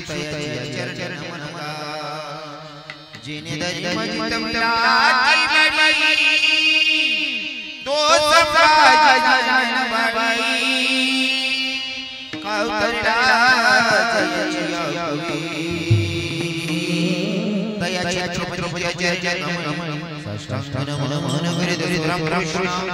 तया चरण मनगा जिने दरी मजित मिलाची बड़ी तो संभाज जन बड़ी काउतरला जय कवि तया छत्रपति जय जय नमः साष्टांग नमः करे दरिद्रम कृष्ण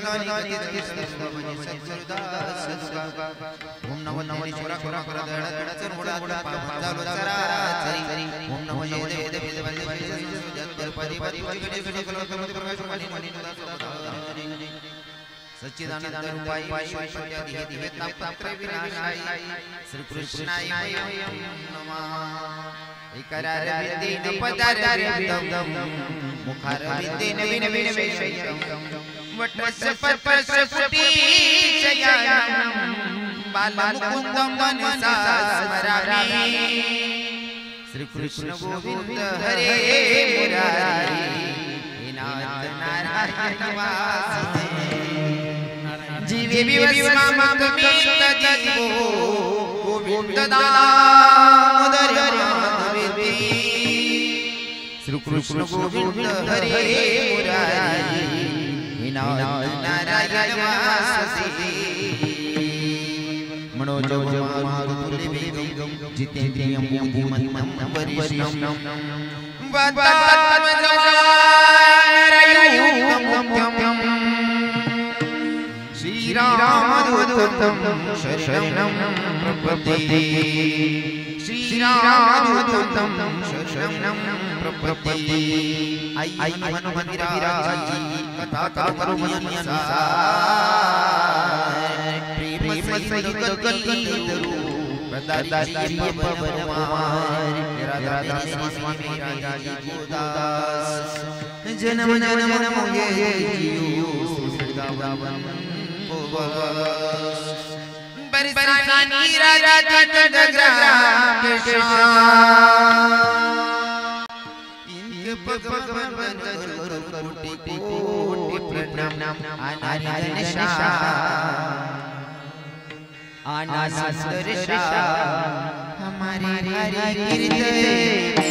प्रदानी ओम नमो नमः शिवाय क्षमा कर दडचर घोडा चालू चरा चरी ओम नमो देव परी परी गडे कलर प्रकाश मणि मणि सच्चिदानंद रूपाय ऐश्वर्यादि दिव्य तापत्र विनाशाय श्री कृष्णाय नमः इकरार विद्येन पदार विद्यम मुखार विद्येन विन वेशयम वटस परपस फुटी शयानम बाल मुकुंदम मनसा स्मरामि श्री कृष्ण गोविंद हरे मुरारी नाथ नारायण वासुदेव जीवे विवस्मामकमित जीवो गोविंद दामोदर माधवेति श्री कृष्ण गोविंद हरे मुरारी नाथ नारायण वासुदेव मनोजव मारुतुल्यवेगं जितेन्द्रियं बुद्धिमन्तं वरिष्ठं वातात्मजवानरयुक्तं श्रीरामदूतं शरणं प्रपद्ये श्रीरामदूतं शरणं प्रपद्ये आई हनुमन्दिराजी कथा करो मनसा प्रेम सहित कलितरु प्रदारी पवनमार राधा स्वामी राजा गोदास जन्म जन्म मोगे जियो सदावन बरसानी राजा चंद्रग्रा के शान इनके पग कोटि कोटि प्रणाम आनंद शाह आनंद शाह हमारे हरि कीर्तन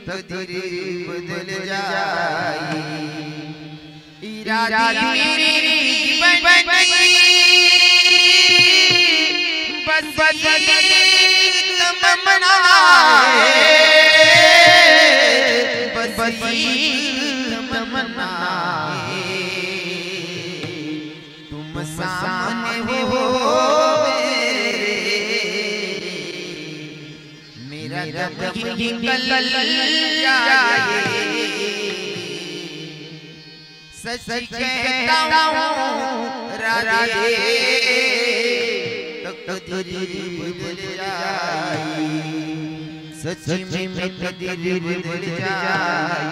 तकदीर बदल जाए इरादा मेरी बन गई बस तमन्ना बस तमन्ना तुम सामने हो मेरा रब निकल जाए सच कहता हूँ राधे तकदीर बदल जाए सच में तकदीर बदल जाए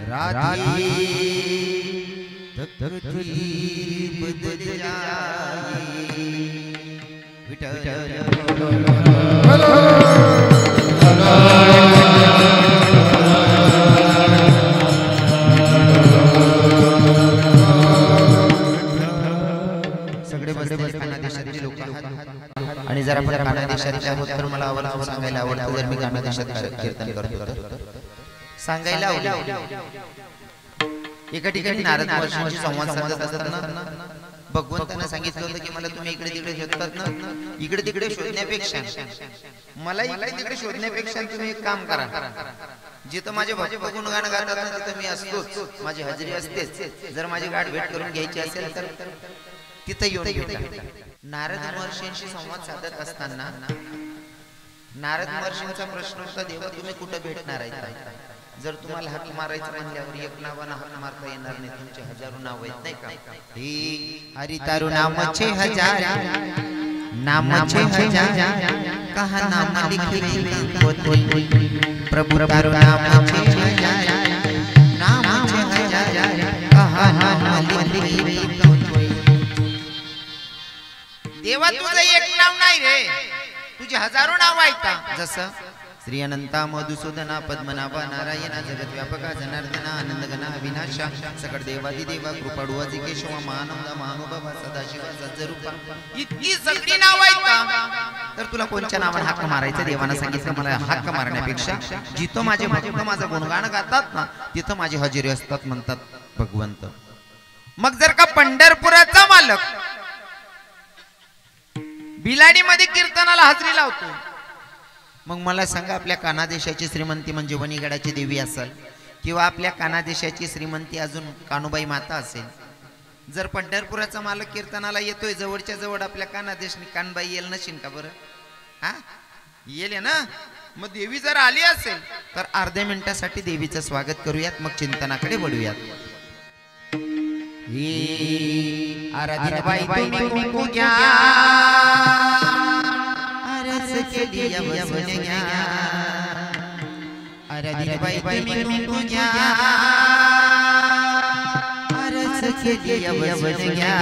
राधे तकदीर बदल जाए आणि जरा पण काना देशातल्या होत तर मला आवडतं सांगायला आवडतं जर मी काना देशात कीर्तन करतो तर सांगायला आवडेल एका ठिकाणी नारद महर्षींशी संवाद साधत असताना भगवंताने सांगितलं होतं की मला तुम्ही इकडे तिकडे शोधतात ना इकडे तिकडे शोधण्यापेक्षा मला इकडे तिकडे शोधण्यापेक्षा तुम्ही एक काम करा जिथं माझे भक्त गुणगान गातात ना तिथं मी असतोच, माझी हजेरी असतेच. जर माझी गाठ भेट करून घ्यायची असेल तर तिथं येऊन भेटा. नारद महर्षींशी संवाद साधत असताना नारद महर्षींचा प्रश्न होता, देवा तुम्ही कुठं भेटणार आहे? जर तुम्हाला हाक मारायचं म्हणल्यावर एक नावानं हाक मारता येणार नाही, तुमचे हजारो नाव आहेत नाही का? हरी तारू नामचे हजार, नामचे हजार, कहा नाम लिखी प्रभु तारू नामचे हजार, नामचे हजार, कहा नाम लिखी. देवा तुझं एक नाव नाही रे, तुझे हजारो नाव आहेत. जसं श्री अनंता मधुसूदना पद्मनाभा नारायणा जगत व्यापका जनार्दना आनंदगना अविनाशा सकळ देवादी देवा कृपाळू अजी केशवा मानंदा महानुभावा सदाशिव सज्जरूपा. इतकी सगळी नाव आहेत तर तुला कोणत्या नावाने हाक मारायचं? देवानं सांगितलं मला हाक मारण्यापेक्षा जिथं माझे भक्त माझं गुणगान गातात ना तिथं माझी हजेरी असतात म्हणतात भगवंत. मग जर का पंढरपुराचा मालक बिलाडी मध्ये कीर्तनाला हजेरी लावतो, मग मला सांगा आपल्या कानादेशाची श्रीमंती म्हणजे वणीगडाची देवी असेल किंवा आपल्या कानादेशाची श्रीमंती अजून कानुबाई माता असेल, जर पंढरपुराचा मालक कीर्तनाला येतोय जवळच्या जवळ आपल्या कानादेशनी कानबाई येईल नशीन का बरं? हा येईल ना. मग देवी जर आली असेल तर अर्ध्या मिनिटासाठी देवीचं स्वागत करूयात, मग चिंतनाकडे वळूयात. आराधीबाई तुम्ही पूजा अरस के दिया वसन्या, आराधीबाई तुम्ही पूजा अरस के दिया वसन्या.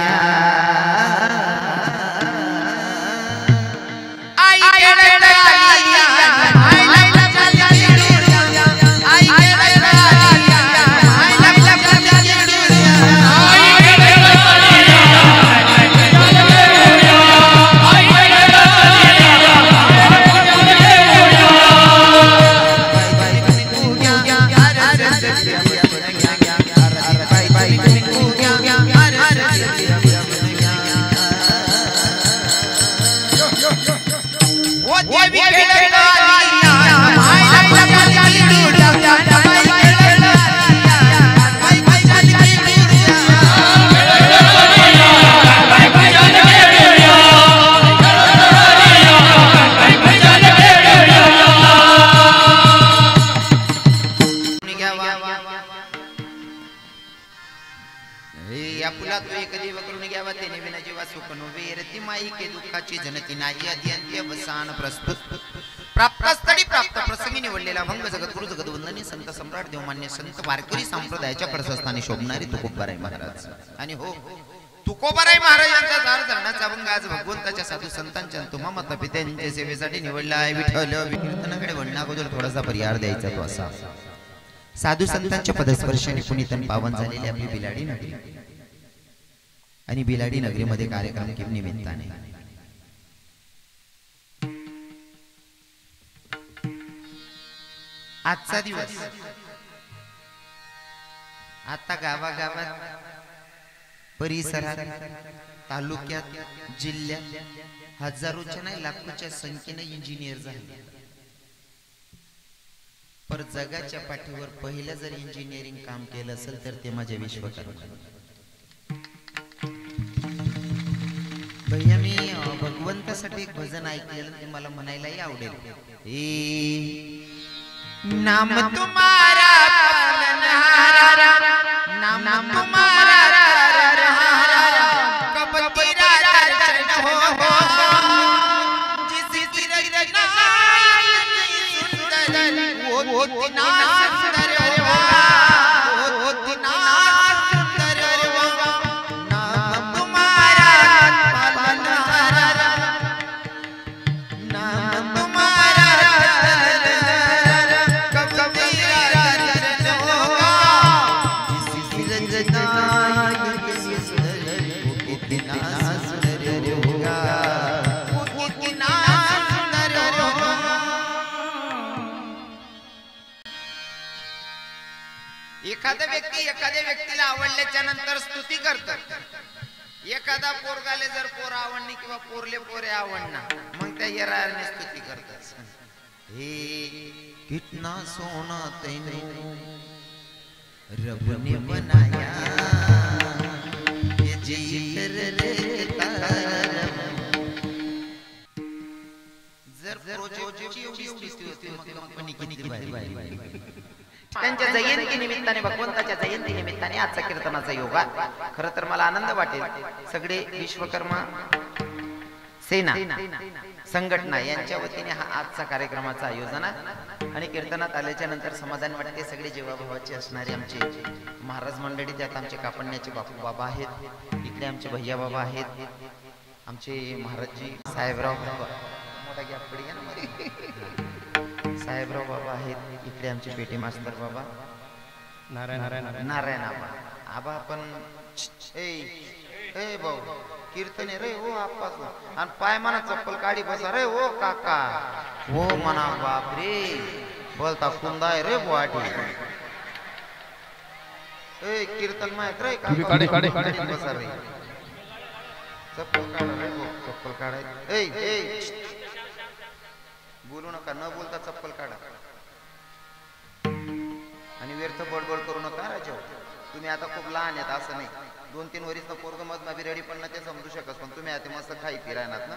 आई केळला आलिया आई लाईला चालली डुरिया, आई केळला आलिया आई लाईला चालली डुरिया, आई केळला आलिया आई लाईला चालली डुरिया, आई केळला आलिया बाई बाई पूजा अरस के दिया वसन्या, बाई बाई पूजा अरस के दिया वसन्या. ओ देवी केळला आलिया आई लाईला चालली डुरिया, बाई केळला आलिया बाई बाई चालली डुरिया, बाई बाई चालली डुरिया, बाई बाई चालली डुरिया. हे आपुला तो एक जीव करून घ्यावा त्याने विना जीवा सुख नो वेरती माई के दुःखाची जनती नाही अद्यंती अवसान प्रस्तुत. प्राप्त स्थळी प्राप्त प्रसंगी निवडलेला भंग जगद्गुरु जगद्वंदनी संत सम्राट देवमान्य संत वारकरी संप्रदायाच्या प्रशस्तानी शोभणारी तुकोबाराय महाराज. आणि हो तुकोबाराय महाराजांचा दार धरणाचा भंग आज भगवंताच्या साधू संतांच्या तुम्हा माता पित्यांच्या सेवेसाठी निवडला आहे. विठ्ठल कीर्तनाकडे वळण्या अगोदर थोडासा परिहार द्यायचा तो असा. साधू संतांच्या पदस्पर्शाने पुनीतन पावन झालेली आपली बिलाडी नगरी आणि बिलाडी नगरीमध्ये कार्यक्रम किम निमित्ताने आजचा दिवस आता गावागावात परिसरात तालुक्यात जिल्ह्यात हजारोच्या नाही लाखोच्या संख्येने इंजिनियर झाले. पर जगाच्या पाठीवर पहिलं जर इंजिनिअरिंग काम केलं असेल तर ते माझे विश्वकर्मा. भैया मी भगवंतासाठी एक भजन ऐकलेलं ते मला म्हणायलाही आवडेल. नाम तुम्हारा पालनहारा, नाम तुम्हारा तरनहारा, कब तेरा दर्शन हो जिस रचना सुंदर वो तिना सुंदर वो तिना सुंदर. नाम तुम्हारा पालनहारा, नाम तुम्हारा तरनहारा, कब तेरा दर्शन होगा जिस रचना सुंदर वो कितना सुंदर होगा, वो कितना सुंदर होगा. एखादा व्यक्ती एखाद्या व्यक्तीला आवडल्याच्या नंतर स्तुती करतात. एखादा पोरगाले जर पोर आवडणी किंवा पोरले पोरे आवडणार मग त्या येराने स्तुती करतात. हे कितना सोना तेनू रब ने बनाया, ये जिकर लेता जर प्रोजेक्टची एवढी स्थिती होती मग कंपनी किती भारी. त्यांच्या जयंती निमित्ताने, भगवंताच्या जयंती निमित्ताने आजचा कीर्तनाचा योगा. खरं तर मला आनंद वाटेल सगळे विश्वकर्मा सेना संघटना यांच्या वतीने हा आजचा कार्यक्रमाचं आयोजन आहे. आणि कीर्तनात आल्याच्या नंतर समाधान वाटते. सगळे जीवाभावाचे असणारे आमचे महाराज मंडळी, त्यात आमचे कापण्याचे बापू बाबा आहेत, इकडे आमचे भैया बाबा आहेत, आमचे महाराजजी साहेबराव बाबा, मोठा गॅप पडी ना मध्ये, साहेबराव बाबा आहेत, इकडे आमचे पेटी मास्तर बाबा नारायण आबा. आबा आपण ए भाऊ कीर्तन रे हो आपास आणि पाय म्हणा चप्पल काढी बसा रे हो काका हो म्हणा. बाप रे बोलता कुंदाय रे बुवाटी. ए कीर्तन माहित रे काका बसा रे, चप्पल काढा रे हो, चप्पल काढाय. ए बोलू नका, न बोलता चप्पल काढा आणि व्यर्थ बडबड करू नका राजा. तुम्ही आता खूप लहान आहेत असं नाही, 2-3 वर्ष पोरग मधमा बी रेडी पण ना ते समजू शकत, पण तुम्ही आता मस्त खाई फिरायनात ना.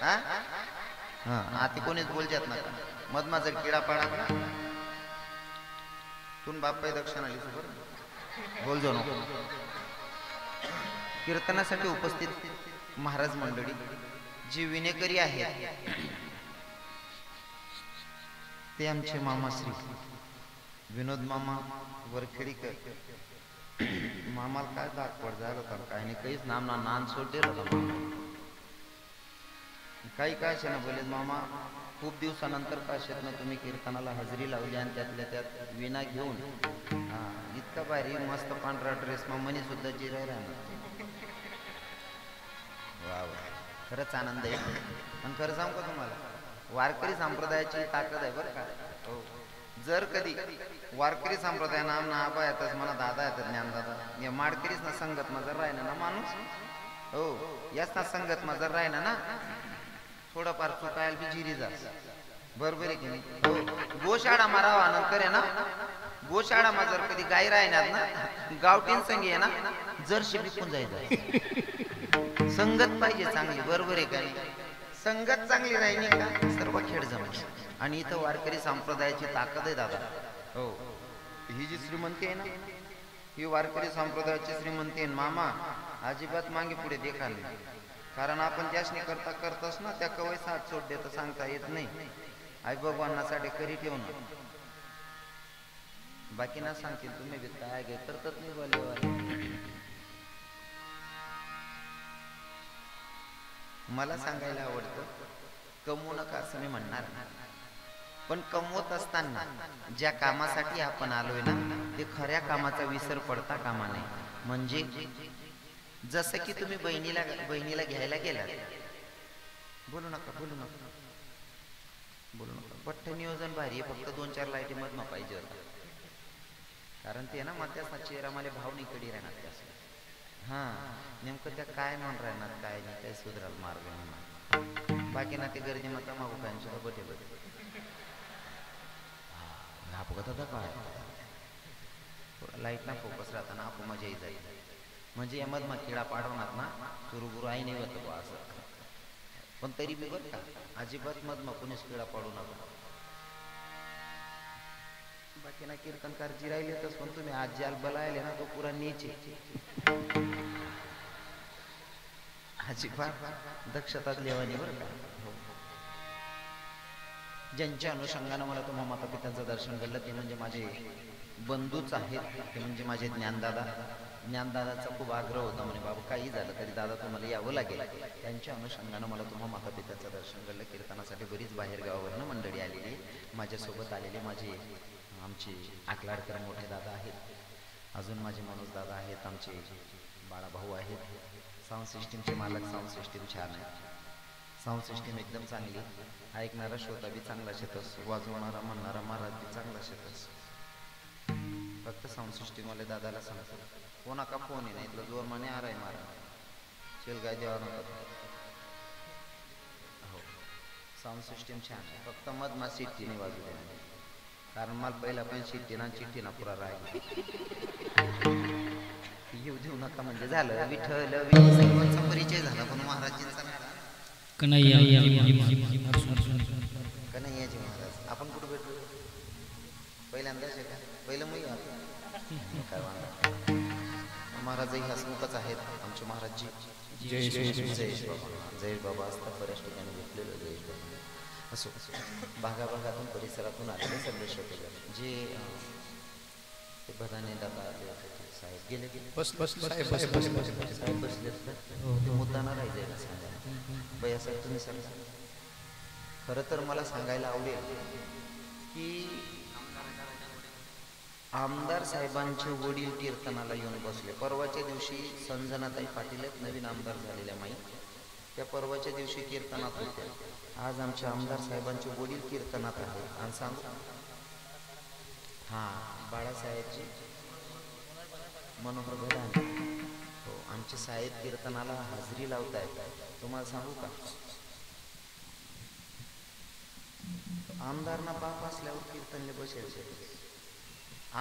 हा आता कोणीच बोलच्यात ना मधमा जर किडा पाडा ना तुम बाप दक्षिणा आली सोबत बोल जाऊ नको. कीर्तनासाठी उपस्थित महाराज मंडळी जी विनेकरी आहेत ते आमचे मामा श्री विनोद मामा वरखेडीकर. मामाला काय दाग पड झालं होता काय नाही, काहीच नामना नान सोडलेलं होता. काही काय ना बोले मामा खूप दिवसानंतर काशेतनं तुम्ही कीर्तनाला हजेरी लावली आणि त्यातल्या त्यात विना घेऊन. हा इतका भारी मस्त पांढरा ड्रेस मामाने सुद्धा जिराय राहणार. वा वा खरंच आनंद आहे. आणि खरं सांगू का तुम्हाला, वारकरी संप्रदायाची ताकद आहे बरं का. हो जर कधी वारकरी संप्रदाय नाम ना आबा येतच मला दादा येतात ज्ञानदादा, या माडकरीच ना संगत मजर राहिना ना माणूस. हो याच ना संगत मजर राहिना ना थोडंफार चुकायला बी जिरी जा. बरोबर आहे की नाही. हो गोशाळा मारावा नंतर आहे ना, गोशाळा मा जर कधी गाय राहणार ना गावठीन संगी आहे ना जरशी विकून जायचं. संगत पाहिजे चांगली. बरोबर आहे का नाही. संगत चांगली राहिली का सर्व खेळ जमल. आणि इथं वारकरी संप्रदायाची ताकद आहे दादा. हो ही जी श्रीमंती आहे ना ही वारकरी संप्रदायाची श्रीमंती आहे. मामा अजिबात मागे पुढे देखा नाही, कारण आपण त्यासनी करता करतोस ना त्या कवय साथ सोड देत सांगता येत नाही. आई भगवानासाठी करी ठेवून बाकी ना सांगतील तुम्ही बी काय गे करतच नाही बोलले. मला सांगायला आवडतं कमवू नका असं मी म्हणणार, पण कमवत असताना ज्या कामासाठी आपण आलोय ना ते खऱ्या कामाचा विसर पडता कामा नये. म्हणजे जसं की तुम्ही बहिणीला घ्यायला गेलात, बोलू नका बोलू नका बोलू नका. पठ्ठ नियोजन भारी आहे, फक्त 2-4 लाईटी मधनं पाहिजे होता, कारण ते ना मध्यास चेहरा मला भाव निकडी राहणार त्यास. हा नेमकं त्या काय म्हण राहणार काय नाही काय सुधराल मार्ग नाही. बाकी ना ते गर्दी मग मागू काय सुद्धा बटे बटे अपघात होता काय लाईट ना फोकस राहताना आपण मजा येत जाईल. म्हणजे या मधमा किडा पाडवणार ना सुरू आई नाही होत बा असं. पण तरी बी बघ का अजिबात मधमा कोणीच किडा पाडू नका. बाकी ना कीर्तनकार जी राहिले तर पण तुम्ही आज ज्याला बलायले ना तो पुरा नीचे अजिबात दक्षता लेवानी बरं का. ज्यांच्या अनुषंगानं मला तुम्हा माता पित्यांचं दर्शन घडलं ते म्हणजे माझे बंधूच आहेत, ते म्हणजे माझे ज्ञानदादाचा खूप आग्रह होता म्हणे बाबा काही झालं तरी दादा तुम्हाला यावं लागेल. त्यांच्या अनुषंगानं मला तुम्हा माता पित्यांचं दर्शन घडलं. कीर्तनासाठी बरीच बाहेर गावावरनं मंडळी आलेली, माझ्यासोबत आलेले माझे आमचे आकलाडकर मोठे दादा आहेत, अजून माझे मनोज दादा आहेत, आमचे बाळाभाऊ आहेत. साऊंड सिस्टीमचे मालक, साऊंड सिस्टीम छान आहे, साऊंड सिस्टीम एकदम चांगली. ऐकणारा श्रोता बी चांगला शेतस, वाजवणारा म्हणणारा महाराज बी चांगला शेतस. फक्त साऊंड सिस्टीमवाले दादाला सांगतो कोणाका फोन आहे नाही इथलं जोर माने आराय मारा चल काय देवा नका. हो साऊंड सिस्टीम छान आहे, फक्त मधमा शिट्टीने वाजू द्या, कारण मला पहिला पण चिठ्ठीना पुरा राहील येऊ देऊ नका म्हणजे झालं. विठ्ठल सर्वांचा परिचय झाला, पण महाराजांचा कन्हैयाजी महाराज आपण कुठे भेटलो पहिल्यांदाच आहे का? पहिलं मी काय वाटलं महाराजही हसमुखच आहेत आमचे महाराजजी. जयेश बाबा असतात बऱ्याच ठिकाणी भेटलेलं. जयेश बाबा असो भागाभागातून परिसरातून आलेले सगळे श्रोते जे ते बधाने दादा आले होते साहेब गेले साहेब बसले मुद्दा ना राहिले ना सांगा बया साहेब तुम्ही सांगा. खरं तर मला सांगायला आवडेल की आमदार साहेबांचे वडील कीर्तनाला येऊन बसले. परवाच्या दिवशी संजनाताई पाटील नवीन आमदार झालेल्या माई त्या परवाच्या दिवशी कीर्तनात होत्या. आज आमचे आमदार साहेबांचे वडील कीर्तनात आहे. आणि सांगू हां बाळासाहेबजी मनोहर गडाने हो आमचे साहेब कीर्तनाला हजेरी लावत आहेत. तुम्हाला सांगू का आमदारना बाप असल्यावर कीर्तनले बसायचे.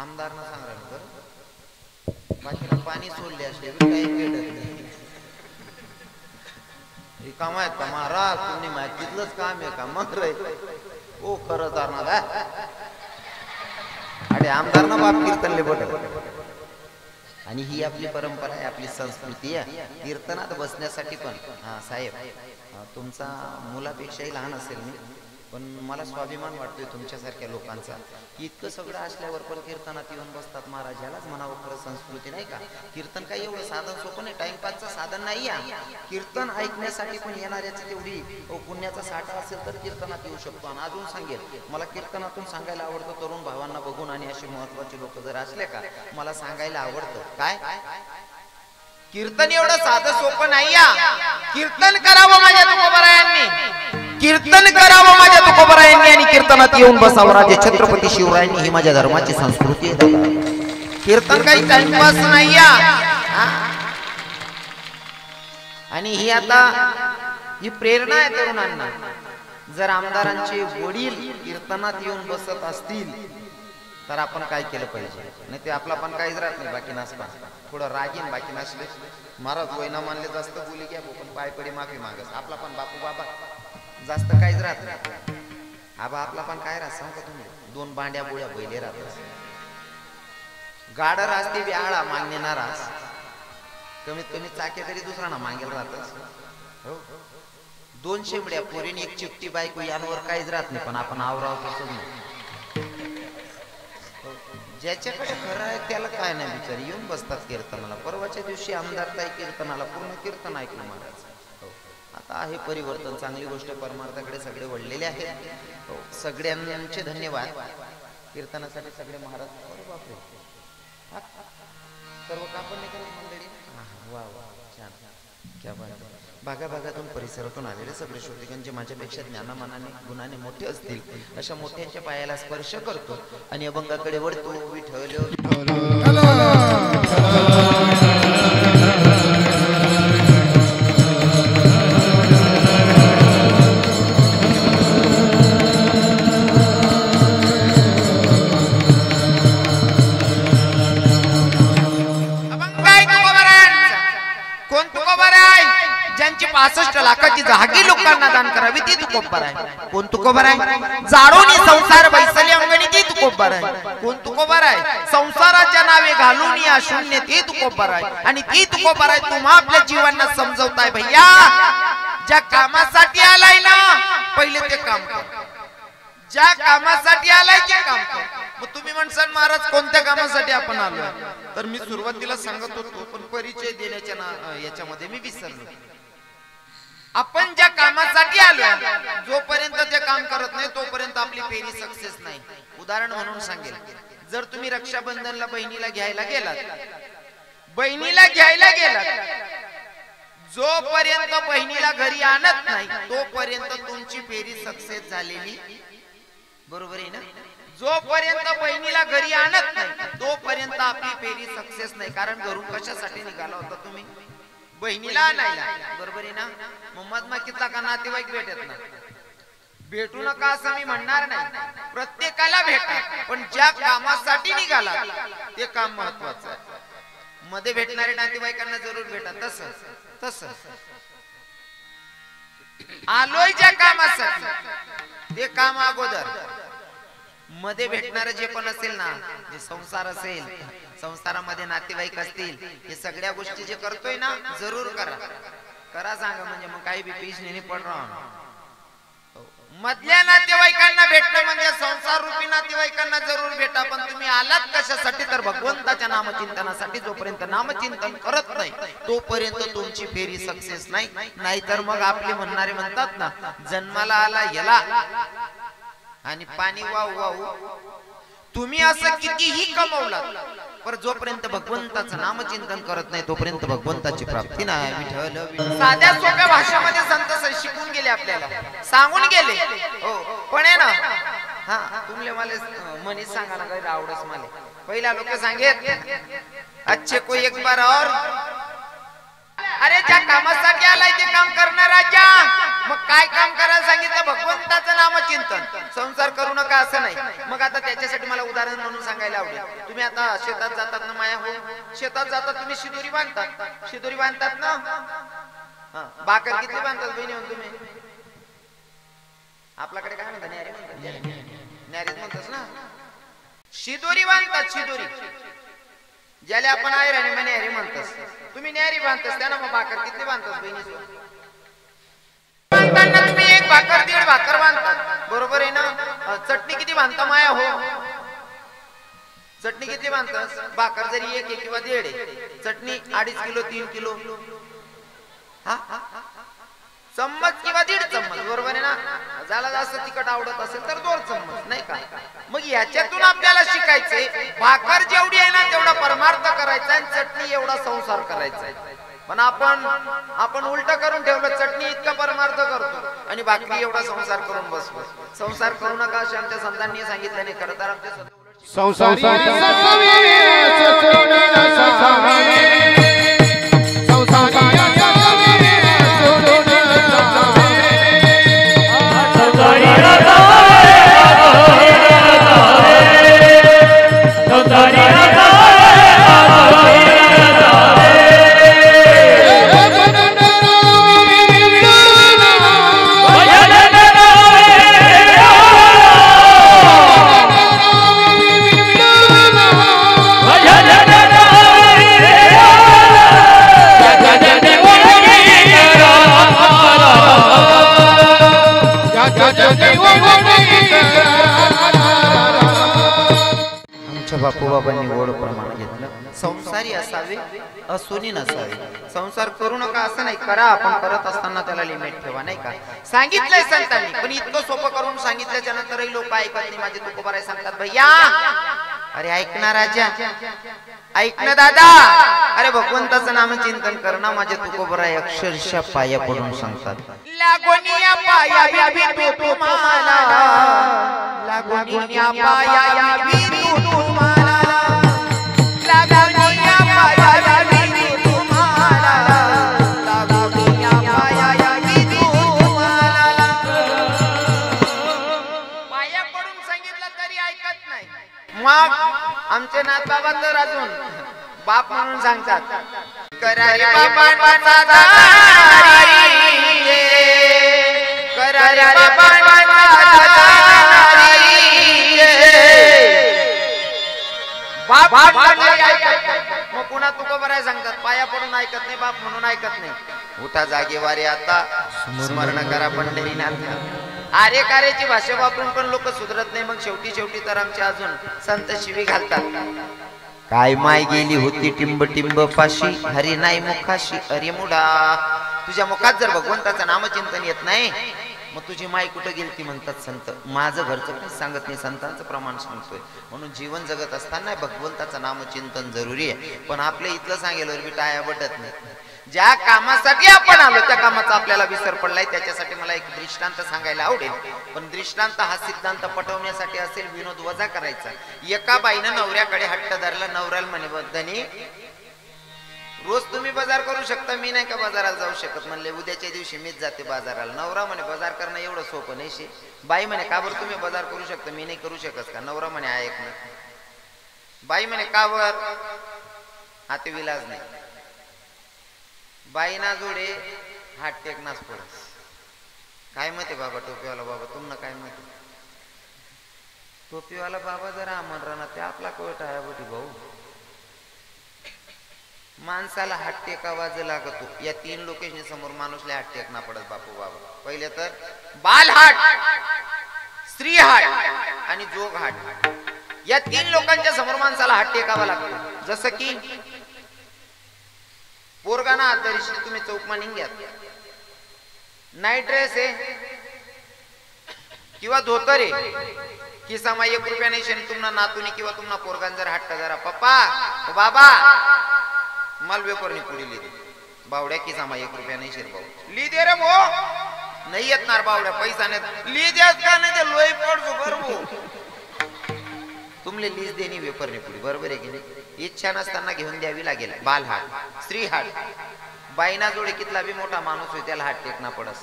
आमदारना सांगा तर बाकीला पाणी सोडले असले काही भेटत नाही. हे काम आहेत का महाराज तुम्ही माहितीतलंच काम आहे का मग रे ओ खरं जाणार अरे आमदारना बाप कीर्तनले बटत. आणि ही आपली परंपरा आहे, आपली संस्कृती आहे कीर्तनात बसण्यासाठी पण. हा साहेब तुमचा मुलापेक्षाही लहान असेल मी, पण मला स्वाभिमान वाटतोय तुमच्यासारख्या लोकांचा की इतकं सगळं असल्यावर पण कीर्तनात येऊन बसतात. महाराज यालाच म्हणावं खरं संस्कृती नाही का? कीर्तन काही एवढं साधन सोपं नाही, टाइमपासचं साधन नाही आहे. कीर्तन ऐकण्यासाठी पण येणाऱ्याची तेवढी पुण्याचा साठा असेल तर कीर्तनात येऊ शकतो. आणि अजून सांगेल मला कीर्तनातून सांगायला आवडतं तरुण भावांना बघून आणि असे महत्वाचे लोक जर असले का मला सांगायला आवडतं काय कीर्तन एवढं साधं सोपं नाही. कीर्तन करावं माझ्या तुकोबारायांनी, कीर्तन करावं माझ्या तुकोबारायांनी आणि कीर्तनात येऊन बसावं राजे छत्रपती शिवरायांनी. ही माझ्या धर्माची संस्कृती आहे. कीर्तन काही टाइमपास नाही. आणि ही आता ही प्रेरणा आहे तरुणांना. जर आमदारांचे वडील कीर्तनात येऊन बसत असतील तर आपण काय केलं पाहिजे? नाही ते आपला पण काहीच राहत नाही. बाकी नसता थोडं रागीन बाकी नसले महाराज वयना मानले जास्त बोली घ्या पण पाय पडी माफी मागस. आपला पण बापू बाबा जास्त काहीच राहत नाही. आबा आपला पण काय राहत सांगा तुम्ही दोन बांड्या बोळ्या बैले राहत गाडर असते व्याळा मागणे नाराज कमीत कमी चाके तरी दुसरा ना मागेल राहतच. हो दोन शेंबड्या पोरीने एक चिपटी बायको यांवर काहीच राहत नाही, पण आपण आवराव तसंच नाही. ज्याच्याकडे खरं आहे त्याला काय नाही विचार येऊन बसतात कीर्तनाला. परवाच्या दिवशी आमदार ताई कीर्तनाला पूर्ण कीर्तन ऐकलं महाराज. आता आहे परिवर्तन चांगली गोष्ट परमार्थाकडे सगळे वळलेले आहेत. सगळ्यांचे धन्यवाद कीर्तनासाठी सगळे महाराज. बापरे सर्व कापड नाही करत मंडळी. वा वा छान क्या बात. भागाभागातून परिसरातून आलेले सगळे श्रोतिकांचे माझ्यापेक्षा ज्ञानामानाने गुणाने मोठे असतील अशा मोठ्यांच्या पायाला स्पर्श करतो आणि अभंगाकडे वळतो. विठ्ठल ज्यांची 65 लाखाची जहागी लोकांना दान करावी ती तुकोबर आहे. कोण तुकोबर आहे? जाडोनी संसार बैसली अंगणी ती तुकोबर आहे. कोण तुकोबर आहे? संसाराच्या नावे घालून या शून्य ती तुकोबर आहे. आणि ती तुकोबर आहे तुम्हा आपल्या जीवांना समजवताय भैया. ज्या कामासाठी आलाय ना पहिले ते काम कर. ज्या कामासाठी आलाय ते काम कर. मग तुम्ही म्हणसान महाराज कोणत्या कामासाठी आपण आलोय? तर मी सुरुवातीला सांगत होतो पण परिचय देण्याच्या याच्यामध्ये मी विसरलो. आपण ज्या कामासाठी आलोय जोपर्यंत ते काम करत नाही तोपर्यंत आपली फेरी सक्सेस नाही. उदाहरण म्हणून सांगेल जर तुम्ही रक्षाबंधनला बहिणीला घ्यायला गेलात जोपर्यंत बहिणीला घरी आणत नाही तोपर्यंत तुमची फेरी सक्सेस झालेली बरोबर आहे ना. जोपर्यंत बहिणीला घरी आणत नाही तोपर्यंत आपली फेरी सक्सेस नाही. कारण घरून कशासाठी निघाला होता तुम्ही? बहिणीला आणायला बरोबर आहे ना. मग मधमाकीतला का नातेवाईक भेटत ना भेटू नका असं मी म्हणणार नाही, प्रत्येकाला भेटा, पण ज्या कामासाठी निघाला ते काम महत्वाचं आहे. मध्ये भेटणारे नातेवाईकांना जरूर भेटा. तसं आलोय ज्या कामासाठी ते काम अगोदर. मध्ये भेटणार जे पण असेल ना, जे संसार असेल, संसारामध्ये नातेवाईक असतील, हे सगळ्या गोष्टी जे करतोय ना जरूर करा सांगा. म्हणजे मग काही बी पीछे नाही पड रहा. मधल्या नातेवाईकांना भेटणं म्हणजे संसार रूपी नातेवाईकांना जरूर भेटा, पण तुम्ही आलात कशासाठी तर भगवंताच्या नामचिंतनासाठी. जोपर्यंत नामचिंतन करत नाही तोपर्यंत तुमची फेरी सक्सेस नाही. नाहीतर मग आपले म्हणणारे म्हणतात ना, जन्माला आला याला आणि पाणी वाहू. तुम्ही असं कितीही कमवलात, पर जोपर्यंत भगवंताचं नामचिंतन करत नाही तोपर्यंत भगवंताची प्राप्ती नाही. विठ्ठल साध्या सोप्या भाषेमध्ये संत शिकून गेले, आपल्याला सांगून गेले. हो, पण आहे ना, हा तुमले मला मनीष सांगा ना, काही आवडच मला. पहिला लोक सांगेत अच्छे को एक बार और. अरे ज्या कामासाठी आलाय ते काम करणार राजा. मग काय काम करायला सांगितलं? भगवंताचं नामचिंतन. संसार करू नका असं नाही. मग आता त्याच्यासाठी मला उदाहरण म्हणून सांगायला आवडेल. तुम्ही आता शेतात जातात ना माया हो, शेतात जातात तुम्ही शिदोरी बांधतात ना. बाकर किती बांधतात बहिणी तुम्ही? आपल्याकडे काय म्हणतात? न्यारी म्हणतात ना. शिदोरी बांधतात, शिदोरी ज्याला आपण आहे राणी म्हणे न्यारी म्हणतात. तुम्ही न्यारी बांधतास त्याला मग बाकर किती बांधतात बहिणी? बांधताना तुम्ही एक भाकर दीड भाकर बांधतात, बरोबर आहे ना. चटणी किती बांधता माया हो? चटणी किती बांधतास? भाकर जरी एक किंवा दीड आहे, चटणी 2.5 किलो 3 किलो, चम्मच किंवा 1.5 चम्मच, बरोबर आहे ना. ज्याला जास्त तिखट आवडत असेल तर 2 चम्मच, नाही का. मग याच्यातून आपल्याला शिकायचंय, भाकर जेवढी आहे ना तेवढा परमार्थ करायचा आणि चटणी एवढा संसार करायचा. पण आपण उलट करून ठेवलं, चटणी इतका परमार्थ करतो आणि बाकी एवढा संसार करून बसलो. संसार करू नका असे आमच्या संतांनी सांगितल्याने. खरं तर आमच्या बापू बाबांनी गोड प्रमाण घेतलं. संसारी असावे, असुनी नसावे. संसार करू नका असं नाही, करा, आपण करत असताना त्याला लिमिट ठेवा, नाही का. सांगितलंय संतांनी, पण इतकं सोपं करून सांगितल्याच्या नंतरही लोक ऐकत नाही. माझे तुकोबाराय सांगतात, भैया अरे ऐक ना राजा, ऐक ना दादा, अरे भगवंताचं नामचिंतन कर ना. माझे तुकोबाराय अक्षरशः पाया पडून सांगतात, लागोनिया पाया भेटू तुम्हाला, लागोनिया पाया भेटू तुम्हाला, लागोनिया पाया भेटू तुम्हाला, लागोनिया पाया भेटू तुम्हाला. पाया पडून सांगितलं तरी ऐकत नाही. मग आमचे नाथ बाबा तर अजून बाप म्हणून सांगतात, करारे बाबांचा दारी रे, करारे बाबांचा दारी रे. बाप ऐकत मग पुन्हा तुकोबाराय सांगतात, पाया पडून ऐकत नाही, बाप म्हणून ऐकत नाही. उठा जागेवारे आता, स्मरण करा पंढरीनाथ. आर्य कार्याची भाषा वापरून पण लोक सुधरत नाही. मग शेवटी तर आमचे अजून संत शिवी घालतात, काय माय गेली होती टिंब टिंब पाशी, हरी नाही मुखाशी. अरे मुडा, तुझ्या मुखात जर भगवंताचं नामचिंतन येत नाही, मग तुझी माय कुठं गेलती म्हणतात संत. माझं घरचं काही सांगत नाही, संतांचं प्रमाण सांगतोय. म्हणून जीवन जगत असताना भगवंताचं नामचिंतन जरुरी आहे. पण आपल्या इथलं सांगेल बी टाया बटत नाही. ज्या कामासाठी आपण आलो त्या कामाचा आपल्याला विसर पडलाय. त्याच्यासाठी मला एक दृष्टांत सांगायला आवडेल. पण दृष्टांत हा सिद्धांत पटवण्यासाठी असेल, विनोद वजा करायचा. एका बाईनं नवऱ्याकडे हट्ट धरला. नवऱ्याला म्हणे बद्धनी रोज तुम्ही बाजार करू शकता, मी नाही का बाजाराला जाऊ शकत. म्हणले उद्याच्या दिवशी मीच जाते बाजाराला. नवरा म्हणे बाजार करणं एवढं सोपं नाही शे. बाई म्हणे का बरं तुम्ही बाजार करू शकता, मी नाही करू शकत का? नवरा म्हणे ऐक ना. बाई म्हणे का बर? आता विलाज नाही. बाई ना जोडे हात टेकनाच पडस. काय माहिती बाबा टोपीवाला बाबा, तुम्हाला काय माहिती? टोपीवाला बाबा जरा आमन राहणार ते आपला कोट आहे बोटी भाऊ. माणसाला हात टेकावा लागतो. या 3 लोकेशन समोर माणूसला हात टेकना पडत बापू बाबा. पहिले तर बाल हाट, स्त्री हाट आणि जोग हाट. या 3 लोकांच्या समोर माणसाला हात टेकावा लागतो. जसं की पोरगाना हात धरीशी तुम्ही चौकमा निघ्यात, नाईट ड्रेस आहे किंवा धोतर आहे, किसामा 1 रुपया नाही शनी तुम्हाला नातूनी किंवा तुम्हाला पोरगान जर हट्ट जरा पप्पा ओ बाबा माल वेपरनी पुढे लिहिली बावड्या किसामा 1 रुपया नाही शेर भाऊ ली दे रे भो. नाही येतणार बावड्या पैसा नाही ली द्याच का नाही ते लोई पडतो बरोबर. तुमले लीज देणी वेपरनी पुढे बरोबर आहे की नाही. इच्छा नसताना घेऊन द्यावी लागेल. बाल हाट, स्त्री हाट. बाईना जोडे कितला बी मोठा माणूस होय त्याला हात टेकना पडस.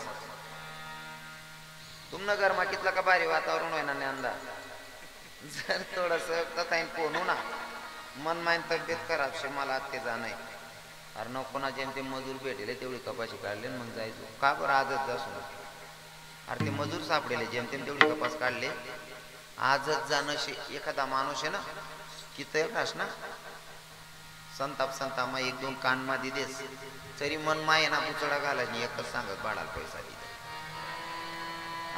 तुमनं घरमा कितला का भारी वातावरण होय ना नेंदा. जर थोडस तताईन पोनू ना मन माइन तब्येत खराब शे मला आत ते जाणं. अरे नको ना जेम ते मजूर भेटेले तेवढी कपाशी काढले मग जायचो. का बरं आजच जासून? अरे ते मजूर सापडेले जेम तेम तेवढी कपास काढले आजच जाणं शे. एखादा माणूस आहे ना किती कास ना संताप संतामा 1-2 कान मा दिदेस तरी मन माये ना पुचडा घालायची एकच सांगत बाळाला पैसा दिले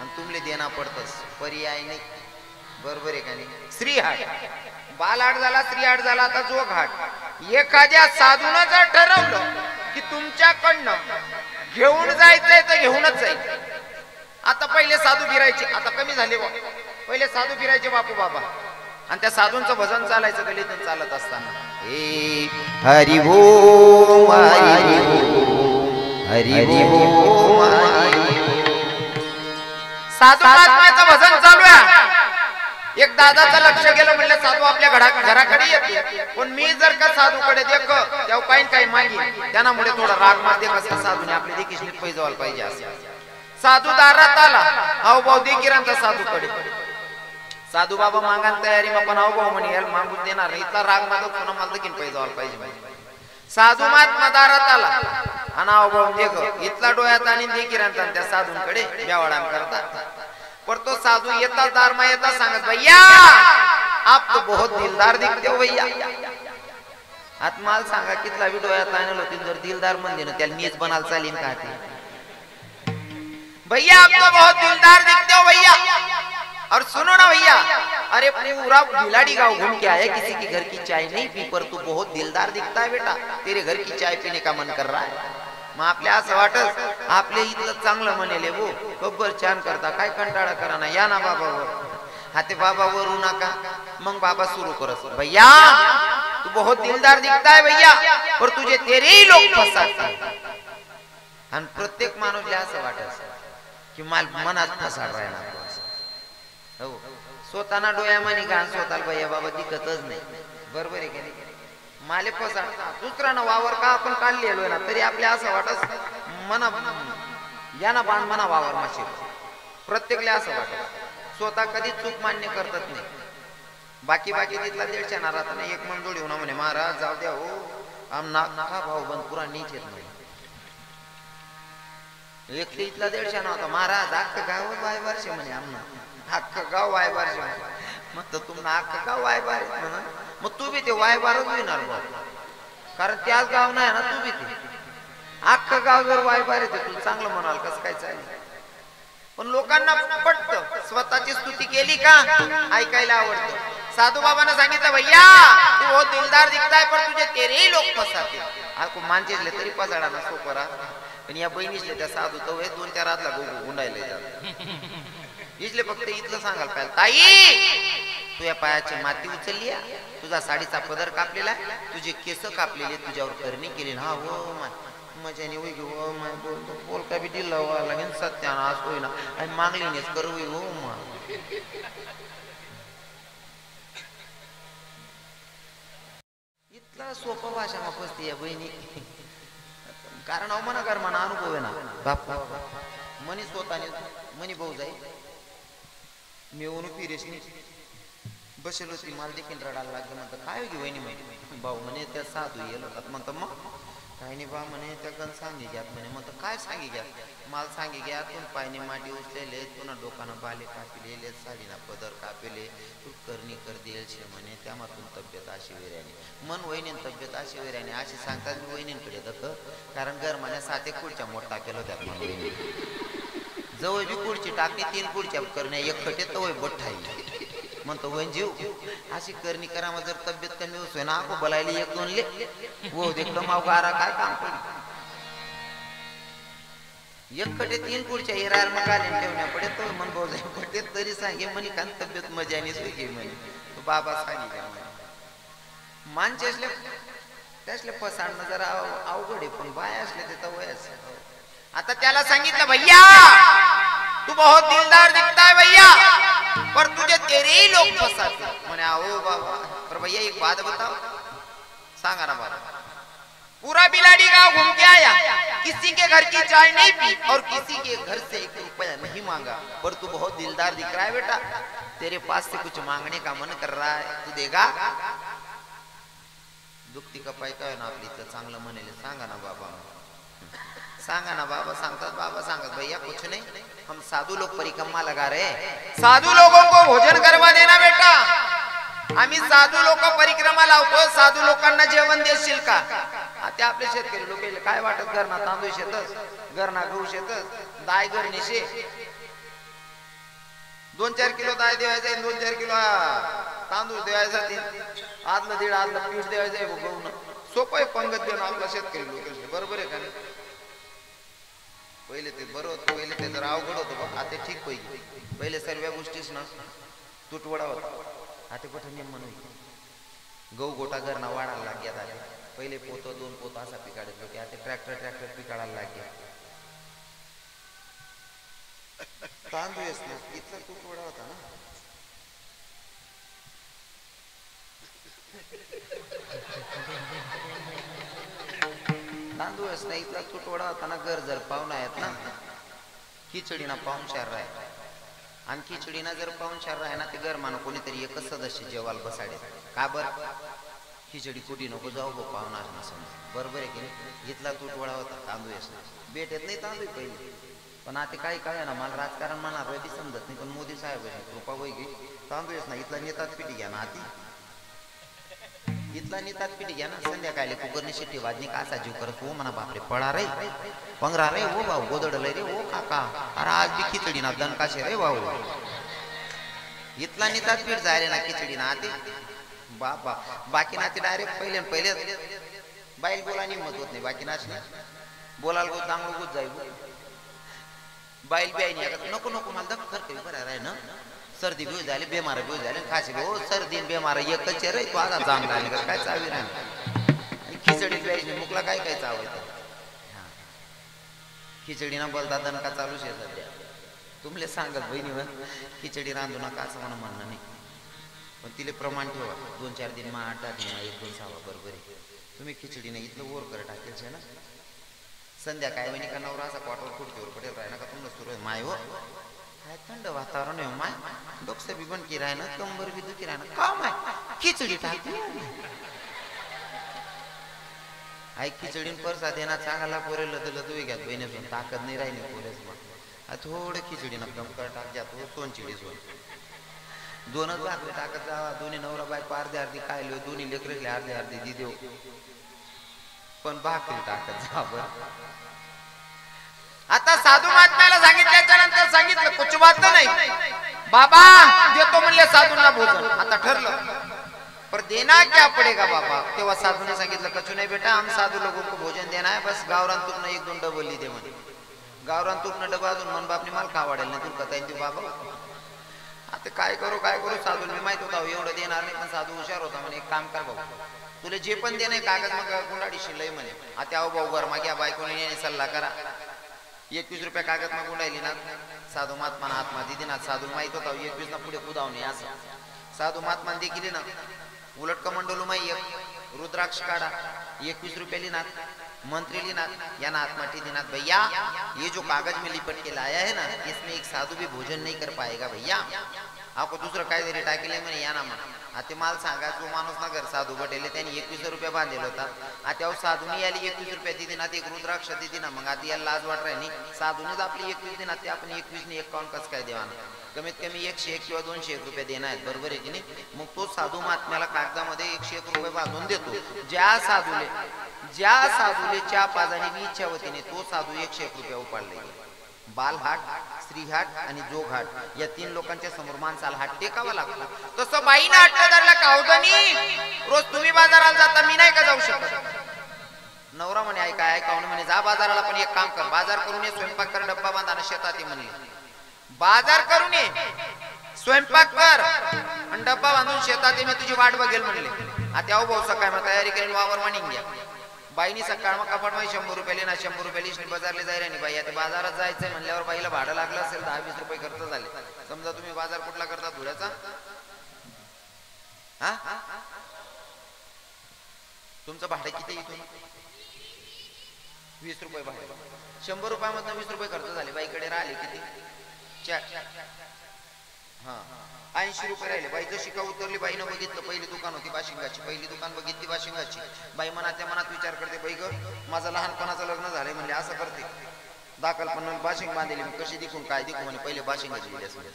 आणि तुमले देना पडतस पर्याय नाही. बरोबर आहे का नाही. स्त्री हाट, बाल हाट झाला, स्त्री हाट झाला, आता जोग हाट. एखाद्या साधून जर ठरवलं की तुमच्याकडनं घेऊन जायचंय तर घेऊनच जाईल. आता पहिले साधू फिरायचे, आता कमी झाले बा. पहिले साधू फिरायचे बापू बाबा आणि त्या साधूंचं भजन चालायचं गलीतून चालत असताना. ए हरि ओम हरि ओम हरि ओम. साधू महात्म्याचं भजन चालू आहे. एक दादाचं लक्ष गेलं म्हणलं साधू आपल्या घराकडे येते पण मी जर का साधूकडे देख तेव्हा काही काही मागे त्यामुळे थोडा राग मारते कसं साधूने आपले देखील पैसे जावायला पाहिजे असं. साधू दारात आला हाव भाऊ देखीरांचा साधूकडे. साधू बाबा मागान तयारी मग पण हाव भाऊ म्हणे याला मागून देणार नाही. इथला राग माझा पुन्हा मला देखील पैसे जावायला पाहिजे. साधू महात्मा दारात आला आणि हाव भाऊ देख इथला डोळ्यात आणि देखीरांचा त्या साधूंकडे व्यवहार करतात. पर तो साधू येता दार में येता सांगत भैया आप तो बहुत दिलदार दिखते हो भैया. आत्माल सांगा कितला भी डोळ्यात आणल होती जर दिलदार म्हणले ना त्याला नीच बनाल चालीन का ते. भैया आप तो बहुत दिलदार दिखते हो भैया. और सुनो ना भैया अरे पूरा बिलाड़ी गांव घूम के आया किसी के घर की चाय नहीं पी पर तू बहुत दिलदार दिखता है बेटा. तेरे घर की चाय पीने का मन कर रहा है. मग आपल्या असं वाटत आपले इथलं चांगलं म्हणेले वो बब्बर छान करता काय कंटाळा करा ना या ना बाबावर. हा ते बाबा वरू नका. मग बाबा सुरू करत भैया तू बहुत दिलदार दिखता है भैया पर तुझे तेरे ही लोग फसाते. आणि प्रत्येक माणूसला असं वाटत की मनात फसाड राहिला. हो स्वतःना डोळ्यामानी घाण स्वतःला भैया बाबा दिखतच नाही. बरोबर आहे की नाही. माले फसाडता दुसऱ्यानं वावर का आपण काढलेलो ना तरी आपल्या असं वाटत मना याना बाण मना वावर माशी. प्रत्येकला असं वाटत स्वतः कधी चूक मान्य करतात नाही. बाकी तिथला 150 ना राहता एक मन जोडी होणार म्हणे महाराज जाऊ द्या हो आम नाका भाऊ बंद पुरा नीच येत नाही. एक इथला 150 नव्हता महाराज अख्खं गाव वायबारशे म्हणे आमना अख्खं गाव वायबारशे. मग तर तुम्हाला अख्खं गाव वायबार म्हणा मग तू बी ते वायबारच होणार बघ कारण त्याच गाव नाही ना तू बी ते अख्खं गाव जर वायबार येते तुला चांगलं म्हणाल कसं काय चालेल. पण लोकांना पटतं स्वतःची स्तुती केली का ऐकायला आवडतं. साधू बाबांना सांगितलं भैया तू बहुत दिलदार दिखताय पर तुझे तेरे लोक फसाते. आपको मानचेले तरी पसाडा ना सोपरा पण या बहिणीसले त्या साधू तो 2-4 रातला गुंडायला जात. इथले फक्त इथलं सांगायला पाहिजे ताई तू या पायाची माती उचलली तुझा साडीचा पदर कापलेला तुझे केस कापलेले तुझ्यावर करणी केली ना हो मजाने होई हो माय बोलतो बोल का बी दिला लागेल सत्यानाश होईना आणि मागलीनेच करू हो मा. इथला सोपं भाषा वापरते या बहिणी कारण म्हणा कर म्हणा अनुभव आहे ना बाप मनी स्वतःने मनी भाऊ जाई मी ओनू फिरेशनी बसेल होती मला देखील रडायला लागलं म्हणतं काय होती वहिनी म्हणे भाऊ म्हणे त्या साधू येल होतात म्हणतं मग काही नाही बा म्हणे त्या गण सांगी घ्यात म्हणे म्हणतं काय सांगी घ्यात मला सांगी घ्या तू पायने माटी उचलेले पुन्हा डोकानं बाले कापिलेले साडीना पदर कापिले तू करणी कर देईल म्हणे त्यामातून तब्येत अशी वेऱ्याने मन वहिनी तब्येत अशी वेऱ्याने अशी सांगतात मी वहिनींकडे दख कारण घर म्हणे 7 एक खुर्च्या मोठ टाकेल होत्यात मन वहिनी जवळ बी खुर्ची टाकली 3 खुर्च्या करण्या एक खटे तवय बठाई म्हणतो वहीन जीव अशी करणी करा मग जर तब्येत कमी होतोय ना ako बोलायला 1-2 ले वो देखलं माव गारा काय काम पडली एक खटे 3 खुर्च्या हिरार मग आले ठेवण्या पडे तो मन भाऊ जाई पडते तरी सांगे म्हणे कान तब्येत मजाने सोय घे म्हणे तो बाबा सांगी का म्हणे माणसे असले त्यासले फसाडणं जरा अवघड आहे पण बाय असले ते तवयच आता त्याला सांगितलं भैया तू बहुत दिलदार दिखता है भैया पर तुझे तेरे ही लोग फंसाते मैंने आओ बाबा पर भैया एक बात बताओ सांगा ना बाबा पूरा बिलाड़ी गांव घूम के आया किसी के घर की चाय नहीं पी और किसी के घर से 1 रुपया नहीं मांगा पर तू बहुत दिलदार दिख रहा है बेटा तेरे पास से कुछ मांगने का मन कर रहा है तू देगा दुखती का पाय काय ना आपली तर चांगलं म्हणेल सांगा ना बाबा सांगतात बाबा सांगत भैया कुछ नहीं हम साधु लोग परिक्रमा लगा रहे साधु लोगों को भोजन करवा देना बेटा आम्ही साधू लोक परिक्रमा लावतो साधू लोकांना जेवण देशील का आता आपले शेतकरी लोक काय वाटत घरना तांदूळ शेतच घरना गहू शेतच दाय घरणीशे 2-4 किलो दाय देवायचे 2-4 किलो तांदूळ देवायचे आदलं दीड आदलं पीठ द्यायचंय गहू सोपं आहे पंगत देणं आपला शेतकरी लोक बरोबर आहे का पहिले ते बरोबर पहिले ते जर अवघड होतं बघ आता ठीक पाहिजे पहिले सर्व गोष्टीच ना तुटवडा होता आता कुठं नेम म्हणून गहू गोटा घरना वाढायला लागल्यात आले पहिले पोत 2 पोत असा पिकाडत होते आता ट्रॅक्टर पिकाडायला लागले तांदूळ इतका तुटवडा होता ना तांदूळच नाही इतका तुटवडा होता ना घर जर पाहुणा आहेत ना खिचडीना पाहुणचार राय आणि खिचडीना जर पाहुणचार राय ना ते घर मान कोणीतरी एकच सदस्य जेवाल बसाडे का बर खिचडी कुठी नको जाऊ गो पाहुणा समज बरोबर आहे की नाही इथला तुटवडा होता तांदूळच नाही भेटत नाही तांदूळ पहिले पण आता काही काय ना मला राजकारण म्हणणार रवी समजत नाही पण मोदी साहेब कृपा वय घे तांदूळच नाही इथला नेतात पिटी घ्या ना आधी इथला नेतात पिटी घ्या ना संध्याकाळी कुकरने शिट्टी वाजनी का असा जीव करत हो म्हणा बापरे पळा रे पंगरा रे हो भाऊ गोदडलय रे हो काका अरे आज बी खिचडी ना दणकाशे रे भाऊ इथला नेतात पीठ जायले ना खिचडी ना आधी बाबा बाकी नाचे डायरेक्ट पहिले बाईल बोला निमत होत नाही बाकी नाच बोलाल गो चांगलं गोत जाईल बाईल बी आहे नको मला दखर काही बरं आहे ना सर्दी बिऊ झाली बेमार बिऊ झाले खाशी हो सर्दी बेमार एकच रे तू आता चांग झाली काय चावी राहिली खिचडी प्यायची मुकला काय चावायचं खिचडी ना बोलता दणका चालूच आहे सध्या तुमले सांगत बहिणीवर खिचडी रांधू नका असं मला म्हणणं नाही पण तिले प्रमाण ठेवा 2-4 दिन 8 दिन 1-2 सावा बरोबर आहे तुम्ही खिचडी नाही इथलं वर कर टाकेल ना संध्याकाळी वहिनी का नवरा असा क्वार्टर खुर्चीवर पडेल राही ना का तुम्हाला सुरू आहे माय हो काय थंड वातावरण आहे माय डोकं बी बंद की राही ना कंबर बी दुखी राही ना का माय खिचडी टाक आई खिचडीन परसा देना चांगला पोरेल तर तुम्ही घ्यात बहिणीसून ताकद नाही राहिली पोरेस मग थोडं खिचडीनं कमकर टाक जात हो सोनचिडी सोन 2च भाकरी टाकत जावा दोन्ही नवरा बायको अर्धी काय लिहो दोन्ही लेकरले अर्धी दी देऊ पण भाकरी टाकत जा बरं आता साधू महात्म्याला सांगितल्याच्या नंतर सांगितलं कुछ बात नाही बाबा देतो म्हणले साधूंना भोजन आता ठरलं पर देना क्या पड़ेगा बाबा तेव्हा साधूने सांगितलं कछु नाही बेटा हम साधू लोगों को भोजन देना है बस गावरान तुरनं 1-2 डबल दे म्हणे गावरान तुरनं डबा अजून मन बापने मला खावाडेल नाही तुला कथा येते बाबा आता काय करू साधू मी माहित होता एवढं देणार नाही पण साधू हुशार होता म्हणे एक काम कर भाऊ तुला जे पण देणे कागद मग गुंडाडी शिलय म्हणे आता अहो भाऊ घर माग्या बायकोने येणे सल्ला करा 21 रुपये कागद मग गुंडायली ना साधू महात्मा आत्मा दिदी ना साधू माहित होता 21 ना पुढे कुदावणे असं साधू महात्मा देखील ना उलट कमंडलू माई रुद्राक्ष काढ़ा 21 रुपये लिनात, मंत्री लिनात, या नाथ माटी दिनात। भैया ये जो कागज में लिपट के लाया है ना, इसमें एक साधु भी भोजन नहीं कर पाएगा भैया, आपको दुसरं काय तरी टाकेले म्हणे या ना म्हणा। आता मला सांगा, जो माणूस ना घर साधू बटेले त्यांनी 21 रुपये बांधलेला होता, आता साधूनी याली 21 रुपये दिदी ना, एक रुद्राक्ष दिदी ना, मग आता याला लाज वाट राहिली, साधूनीच आपली 21 दिना, ते आपण 21 ने 51 कसं काय देवाना, कमीत कमी 101 किंवा 201 रुपये देणार आहेत, बरोबर आहे की नाही? मग तो साधू महात्म्याला कागदामध्ये 101 रुपये बांधून देतो। ज्या साधूले च्या पाजाने बी इच्छा होती नाही, तो साधू 101 रुपये उपाडले। बालहाट, श्रीहाट आणि जोगहाट या 3 लोकांच्या समोर माणसाला हात टेकावा लागतो। तसं बाईनं हात धरला कावदानी, रोज तुम्ही बाजाराला जाता, मी नाही का जाऊ शकत? नवरा म्हणे ऐका म्हणे जा बाजाराला, पण एक काम कर, बाजार करून ये, स्वयंपाक कर, डब्बा बांधा आणि शेतात ये म्हणले। बाजार करून ये, स्वयंपाक कर आणि डब्बा बांधून शेतात ये, मी तुझी वाट बघेल म्हणले। आता अहो भाऊ सकाळ मग तयारी करून वावर म्हणून घ्या। बाईनी सकाळ मग कपाट मध्ये 100 रुपये लेना, 100 रुपये लिस्ट बाजारला जायला नाही बाई, आता बाजारात जायचंय म्हणल्यावर बाईला भाडं लागलं असेल 10-20 रुपये खर्च झाले। समजा तुम्ही बाजार कुठला करता, धुळ्याचा, हा तुमचं भाडं किती इथून? 20 रुपये भाडे, 100 रुपयामधून 20 रुपये खर्च झाले, बाईकडे राहिले किती? 80 रुपये राहिले। बाईचं शिका उतरली, बाईनं बघितलं, पहिली दुकान होती बाशिंगाची, पहिली दुकान बघितली बाशिंगाची। बाई मनातल्या मनात विचार करते, बाई ग माझं लहानपणाचं लग्न झालंय म्हणले, असं करते दाखल पण बाशिंग बांधली, मी कशी दिखून काय दिखू म्हणे, पहिले बाशिंगाची दिली।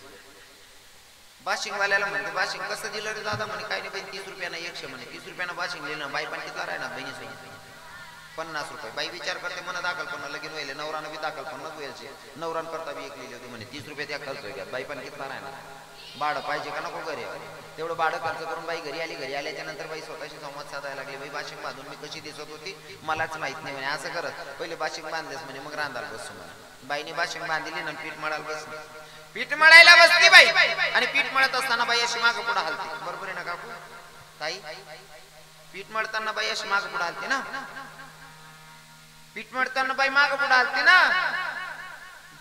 बाशिंगवाल्याला म्हणते बाशिंग कसं दिलं रे दादा म्हणे, काय नाही बाई 30 रुपयानं 100 म्हणे, 30 रुपयानं बाशिंग लिहिलं। बाई पण किती राहणार बहिणीसोबत 50 रुपये। बाई विचार करते मन दाखल पण लगीन व्हायले, नवरानं बी दाखल पण व्हायचे, नवरान करता बी 1 लिहिली होती म्हणे, 30 रुपये त्या खर्च घ्या। बाई पण किती राहणार, भाडं पाहिजे का नको घरी, तेवढं भाडं खर्च करून बाई घरी आली। घरी आल्याच्या नंतर बाई स्वतःशी संवाद साधायला लागली, बाई बाशिंग बांधून मी कशी दिसत होती मलाच माहित नाही म्हणे, असं करत पहिले बाशिंग बांधलेस म्हणे, मग रांधाला बसू म्हणे। बाईने बाशिंग बांधली ना, पीठ मळायला बसली, पीठ मळायला बसली बाई, आणि पीठ मळत असताना बाई अशी मागं पुढे हलते, बरोबर आहे ना काकू ताई? पीठ मळताना बाई अशी मागं पुढे हलते ना, पीठ मळताना बाई मागं पुढे हलते ना,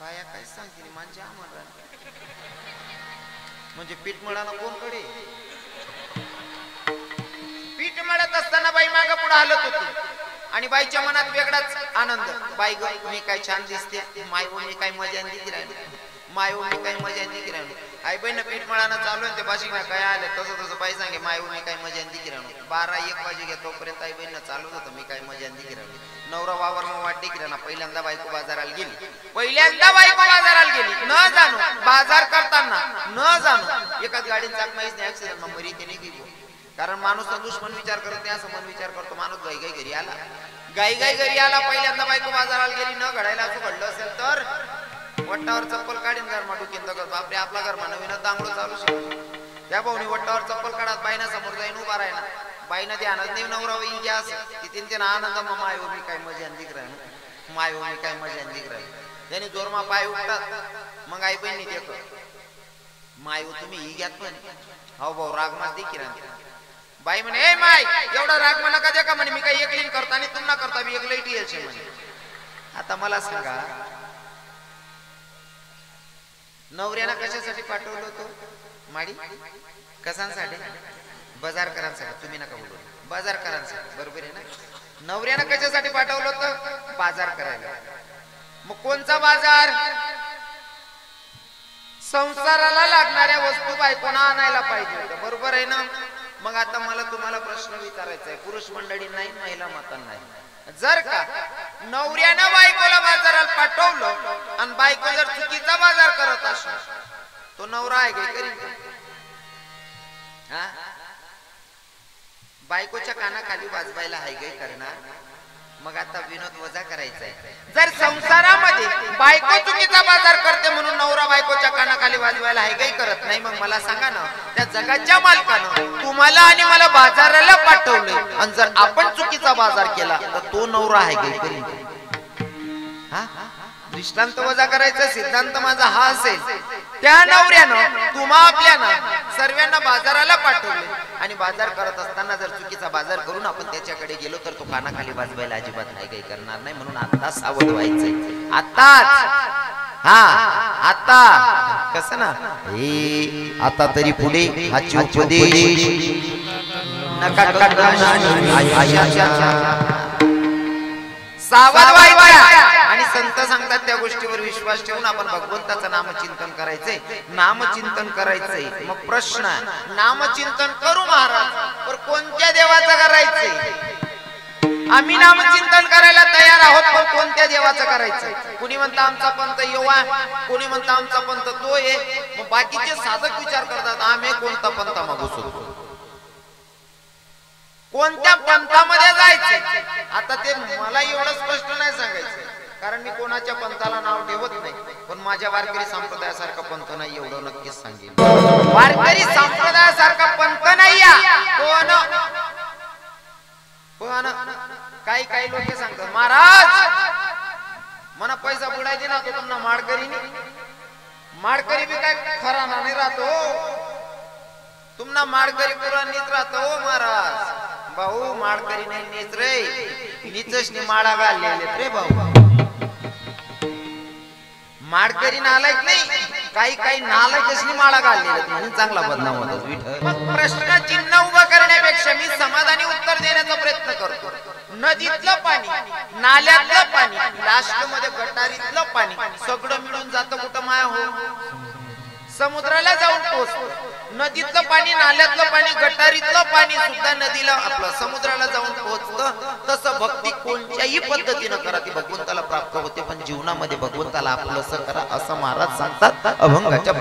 बाया काय सांगते माझ्या आम्हाला, म्हणजे पीठ मळाना कोणकडे? पीठ मळत असताना बाई मागं पुढे हलत होती, आणि बाईच्या मनात वेगळाच आनंद, बाई ग मी काय छान दिसते, मायओ मी काय मजा दिली राहिली, मायओ मी काय मजा दिली राहिली। आई बहिण पीठ मळाना चालू आहे, ते बाशिंग काय आले तसं तसं बाई सांगे मायओ मी काय मजा दिली राहिली। 12-1 वाजे घ्या तोपर्यंत आई बहिण चालूच होतं मी काय मजा दिली राहिली। नवरा वावर मग वाटते की ना, पहिल्यांदा बायको बाजाराला गेली, पहिल्यांदा बायको बाजाराला गेली, न जाणू बाजार करताना न जाणू एकाच गाडीचा चाक माहीत नाही, ऍक्सिडेंट मग मरी ते नाही, कारण माणूस दुश्मन विचार करत नाही, असं मन विचार करतो माणूस। गाई घरी आला, गाई घरी आला, पहिल्यांदा बायको बाजाराला गेली, न घडायला असं घडलं असेल तर वट्टावर चप्पल काढीन घर माडून दगड, बापरे आपला घर नवीनच दांगडो चालू शकतो। त्या भाऊनी वट्टावर चप्पल काढत बाईना समोर जाईन उभा राहिला, बाईनं ध्यानात नाही नवरा येईल घ्या असं तिथे त्यांना आनंद, मग मायो मी काय मजा दिख राहिलो, मायो मी काय मजा दिख राहिलो। त्यांनी जोरमा पाय उठतात, मग आई बहिणी देतो मायो तुम्ही ही घ्यात पण हो भाऊ रागमास देखील बाई म्हणे ए माय एवढा राग मला का दे का म्हणे, मी काय एक लिन करता आणि तुम्ही ना करता मी एक लाईट यायचे म्हणे। आता मला सांगा नवऱ्याला कशासाठी पाठवलं होतं? माडी कसांसाठी? बाजार करांसाठी, तुम्ही नका बोलू, बाजार करांसाठी, बरोबर आहे ना? नवऱ्यानं कशासाठी पाठवलं होतं? बाजार करायला। मग कोणचा बाजार? संसाराला लागणाऱ्या वस्तू बायकोना आणायला पाहिजे होतं, बरोबर आहे ना? मग आता मला तुम्हाला प्रश्न विचारायचा आहे, पुरुष मंडळी नाही महिला माता नाही, जर का नवऱ्यानं बायकोला बाजाराला पाठवलं आणि बायको जर चुकीचा बाजार करत असेल तो नवरा आहे काय करीन? हा बायकोच्या कानाखाली वाजवायला आहे काय करणार? मग आता विनोद वजा करायचा आहे, जर संसारामध्ये बायको चुकीचा बाजार करते म्हणून नवरा बायकोच्या कानाखाली वाजवायला आहे काही करत नाही, मग मला सांगा ना त्या जगाच्या मालकानं तुम्हाला आणि मला बाजाराला पाठवले आणि जर आपण चुकीचा बाजार केला तर तो नवरा आहे काही करीन? हा दृष्टांत वजा करायचा सिद्धांत माझा हा असेल, त्या नवऱ्यानं तुम्हा आपल्यानं सर्वांना बाजाराला पाठवले आणि बाजार करत असताना जर चुकीचा बाजार करून आपण त्याच्याकडे गेलो तर तो कानाखाली वाजवायला अजिबात नाही काही करणार नाही, म्हणून आता सावध व्हायचंय आताच। हा आता कसं ना हे आता तरी पुढे हाची उपदेश सावध व्हायचं आणि संत सांगतात त्या गोष्टीवर विश्वास ठेवून आपण भगवंताचं नामचिंतन करायचंय, नामचिंतन करायचंय. मग प्रश्न, नामचिंतन करू महाराज, पण कोणत्या देवाचं करायचंय? आम्ही नामचिंतन करायला तयार आहोत, पण कोणत्या देवाचं करायचं? कुणी म्हणतं आमचा पंथ योवा, कुणी म्हणतं आमचा पंथ तो आहे. मग बाकीचे साधक विचार करतात आम्ही कोणता पंथ मागू शकतो, कोणत्या पंथामध्ये जायचं. आता ते मला एवढं स्पष्ट नाही सांगायचं, कारण मी कोणाच्या पंथाला नाव ठेवत नाही. पण माझ्या वारकरी संप्रदायासारखा पंथ नाही एवढं नक्कीच सांगेन. वारकरी संप्रदायासारखा पंथ नाही. पण काही काही लोक सांगतात महाराज मना पैसा बुडायचे ना, तो तुम्हाला माडकरी नाही. माडकरी बी काय खरा नाही राहतो, तुम्हाला माडकरी पुरा नीच राहतो महाराज. भाऊ माडकरी नाही नीच रे, नीचच नी माडा घाललेले रे भाऊ. माडकरी नालायक नाही, काही काही नालायकच नी माडा घाललेले म्हणून चांगला बदनाम होतो विठ्ठल. प्रश्न चिन्ह उभा करण्यापेक्षा मी समाधानी उत्तर देण्याचा प्रयत्न करतो. नदीतलं पाणी, नाल्यातलं पाणी, लास्ट मध्ये गटारीतलं पाणी सगळं मिळून जातं कुठं माया हो? समुद्राला जाऊन पोहोचतं. नदीतलं पाणी, नाल्यातलं पाणी, गटारीतलं पाणी सुद्धा नदीला आपलं समुद्राला जाऊन पोहोचतं. तसं भक्ती कोणत्याही पद्धतीनं करा ती भगवंताला प्राप्त होते, पण जीवनामध्ये भगवंताला आपलंसं करा असं महाराज सांगतात अभंगाच्या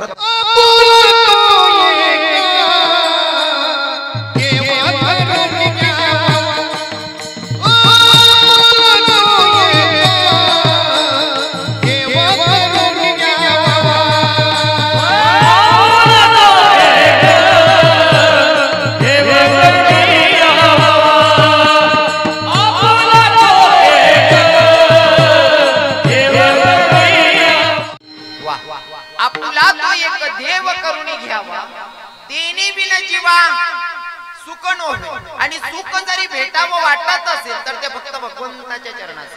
आणि सुख जरी भेटावं वाटत असेल तर ते फक्त भगवंताच्या चरणात.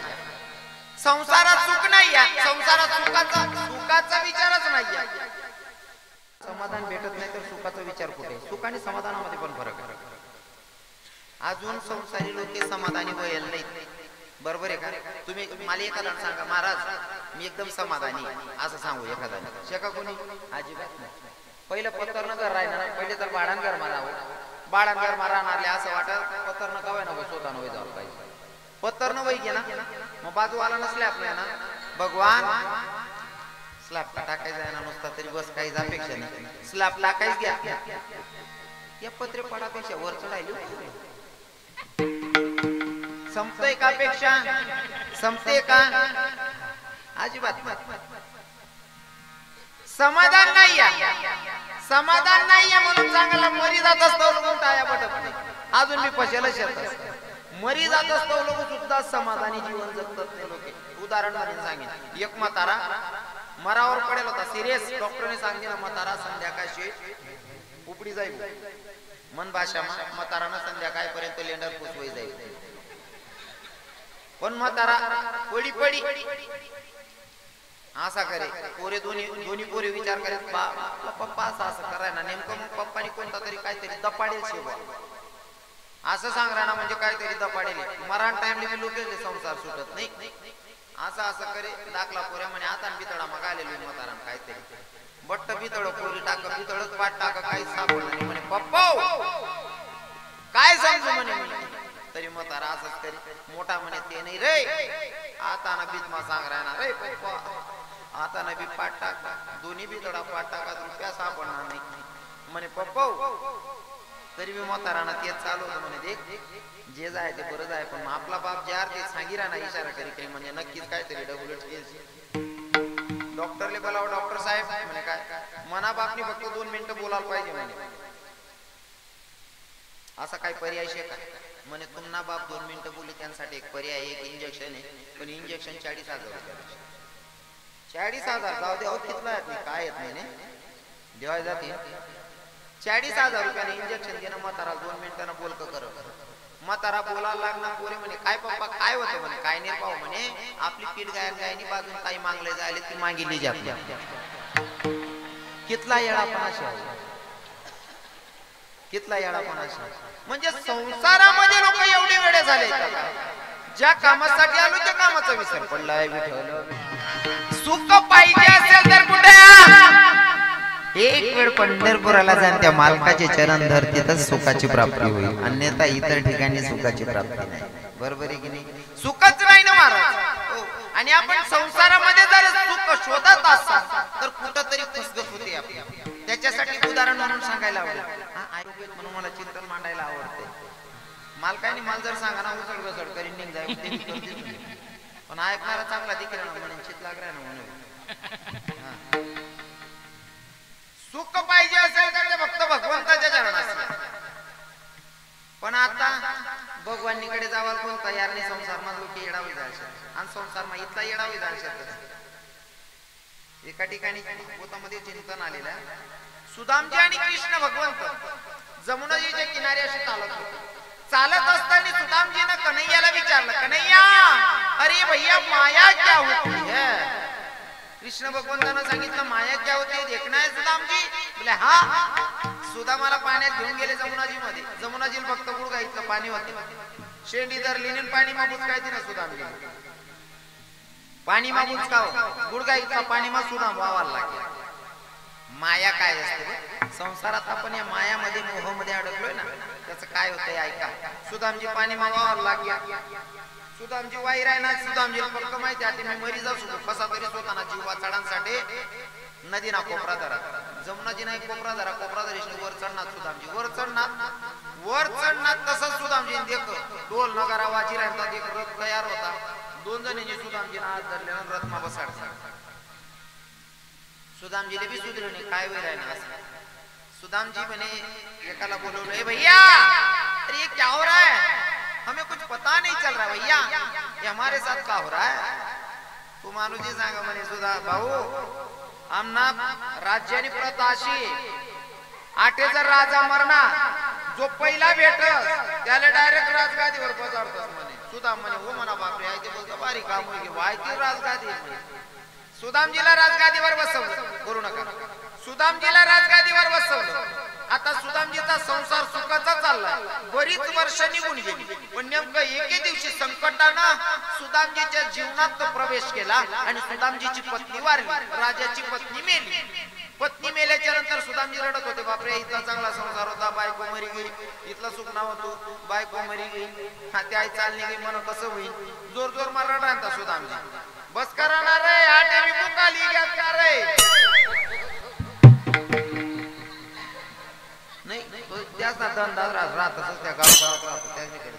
संसारात सुख नाही, संसारात सुखाचा विचारच नाही. समाधान भेटत नाही तर सुखाचा विचार कुठे? सुख आणि समाधानामध्ये पण फरक आहे. अजून संसारी लोक समाधानी व्हायला नाही, बरोबर आहे का? तुम्ही मला एखादा सांगा महाराज मी एकदम समाधानी असं सांगू एखादा शेका कोणी? अजिबात नाही. पहिलं पत्तर घर राहणार, पहिले तर भाडांगर मारावं, बाळांगर मारा नारले असं वाटत पत्तर न कवाय नको स्वतः नव्हे जाऊ पाहिजे. पत्तर न वही घे ना, मग बाजूवाला नसले आपल्या ना भगवान स्लॅब टाकायचा ना नुसता तरी बस काही अपेक्षा नाही. स्लॅब टाकायच घ्या, या पत्रे पडापेक्षा वर चढायली संपतय का? अपेक्षा संपते का? अजिबात समाधान नाही. समाधान नाहीये म्हणून चांगला मरी जात असतो लोक टाया पटत नाही. अजून मी पशाला शेतात मरी जात असतो लोक सुद्धा समाधानी जीवन जगतात ते लोक. उदाहरण म्हणून सांगेन, एक म्हातारा मरावर पडेल होता सिरियस. डॉक्टरने सांगितलं म्हातारा संध्याकाळशी उपडी जाईल, मन भाषा म्हातारानं संध्याकाळपर्यंत लेंडर पुसवाई जाईल. पण म्हातारा पडी पडी असा करे. पोरे दोन्ही पोरे विचार करे पप्पा असं कराय ना. नेमकं मग पप्पानी कोणता तरी काहीतरी दपाडेल शेवा असं सांगणार ना, म्हणजे काहीतरी दपाडेल. मरण टाइमले लोक संसार सुटत नाही. असं करे दाखला पोऱ्या म्हणे आता बितळा मग आलेलो म्हातारा काहीतरी बट्ट बितळ पोरी टाक बितळच पाठ टाक काही सापडलं म्हणे पप्पा काय समजू म्हणे. तरी म्हातारा असंच करी मोठा म्हणे ते नाही रे आता ना बीत सांग राहणार रे पप्पा आता ना बी पाठ टाका दोन्ही बी थोडा पाठ टाका रुपया सापडणार नाही म्हणे पप्पा. तरी बी म्हाताराना तेच चालू होतं म्हणे देख जे जाय ते बरं जाय, पण आपला बाप जे ते सांगी राहणार इशारा करी काही म्हणजे नक्कीच काहीतरी डब्ल्यूएच डॉक्टरले बोलाव. डॉक्टर साहेब म्हणे काय मना बापनी फक्त 2 मिनिटं बोलायला पाहिजे म्हणे. असा काय पर्याय शे का म्हणे तुम्हाला बाप 2 मिनिटं बोलले त्यांसाठी एक पर्याय एक इंजेक्शन आहे, पण इंजेक्शन 40,000 रुपये. 40,000 जाऊ द्या कितला येत नाही काय येत नाही देवाय जाते. 40,000 रुपयाने इंजेक्शन देणं म्हातारा 2 मिनिटांना बोलक करत. म्हातारा बोलायला लागणार पोरे म्हणे काय पप्पा काय होतं म्हणे काय नाही पाहू म्हणे आपली पीठ गायनी बाजून काही मागले जायले ती मागितली जाते. कितला येळा पण अशा कितला येडा कोणाचा. म्हणजे संसारामध्ये लोक एवढे वेडे झाले, ज्या कामासाठी आलो त्या कामाचा विसर पडलाय. सुख पाहिजे असेल तर कुठे एक वेळ पंढरपुराला जाण, त्या मालकाचे चरण धर, तिथंच सुखाची प्राप्ती होईल. अन्यथा इतर ठिकाणी सुखाची प्राप्ती नाही. बरोबर आहे की नाही? सुखच नाही ना महाराज. आणि आपण संसारामध्ये जर सुख शोधत असाल तर कुठंतरी फसगत होते आपली. त्याच्यासाठी उदाहरण म्हणून सांगायला आवडेल. आयुर्वेद म्हणून मला चिंतन मांडायला आवडते. मालकाने मला जर सांगा ना उसळ घसड करीन निघ जाय, पण ऐकणारा चांगला दिखेल ना म्हणून चित लागलाय ना म्हणून. सुख पाहिजे असेल तर ते फक्त भगवंताच्या चरणात. पण आता भगवानीकडे जावाल कोण तयार नाही. संसार मा लोक येडावी जायचे आणि संसार मा इथला येडावी जायचे. एका ठिकाणी पोतामध्ये चिंतन आलेलं आहे. सुदामजी आणि कृष्ण भगवंत जमुनाजीच्या किनारी असे चालत होते. चालत असताना सुदामजीने कन्हैयाला विचारलं, कन्हैया अरे भैया माया क्या होती है? कृष्ण भगवंतानं सांगितलं माया क्या होती देखना है सुदामजी. बोले हा. सुदामाला पाण्यात घेऊन गेले जमुनाजी मध्ये. जमुनाजीला फक्त गुडघा पाणी होते. शेंडी धरली पाणी मागूच काय ना सुदामजी पाणी मागूच का गुडघा इतका पाणी मा सुदाम वावायला लागला. माया काय असते संसारात? आपण या मायामध्ये मोहामध्ये अडकलोय ना, त्याचं काय होतंय ऐका. सुदामजी पाणी मागावर लागल्या. सुदामजी वाई राहणार. सुदामजीला फक्त माहिती आहे मी मरी जाऊ शकतो कसा तरी स्वतःना जीव वाचण्यासाठी नदीना कोपरा धरा. जमुनाजी नाही कोपरा धरा. कोपरा धरी वर चढणार. सुदामजी वर चढणार तसंच सुदामजी देख डोल नगारा वाजी राहतात. एक रथ तयार होता. दोन जणांनी सुदामजीना हात धरले आणि रथमा बसाडतात. सुदामजीले भी सुधरणे काय वेळ आहे ना. सुदामजी म्हणे एकाला बोलवलं, ए भैया अरे ये क्या हो रहा है? हमें कुछ पता नहीं चल रहा भैया, ये हमारे साथ क्या हो रहा है? तू माणूस जी सांगा म्हणे सुधा भाऊ आमना राज्यानी प्रत अशी आठे जर राजा मरना जो पहिला भेटस त्याला डायरेक्ट राजगादीवर बसवतात म्हणे. सुदाम म्हणे हो म्हणा बापरे आहे ते बोलतो बारी काम होई गे वायती राजगादी. सुदामजीला राजगादीवर बसवलं. करू नका. सुदामजीला राजगादीवर बसवलं. आता सुदामजीचा संसार सुखाचा चालला. बरीच वर्ष निघून गेली. पण नेमकं एके दिवशी संकटानं सुदामजीच्या जीवनात प्रवेश केला आणि सुदामजीची पत्नी वारली. राजाची पत्नी मेली. पत्नी मेल्याच्या नंतर सुदामजी रडत होते. बापरे इथला चांगला संसार होता. बायको मरी गई. इथला सुख नव्हतो. बायको मरी गई. हा ती आई चालली गई. मन कसं होईल. जोर जोर मार रडता सुदामजी. बस करणार रे आटे मी मुकाली घ्या का रे. नाही त्याच ना धंदा राहत असं त्या गावात राहतो त्याकडे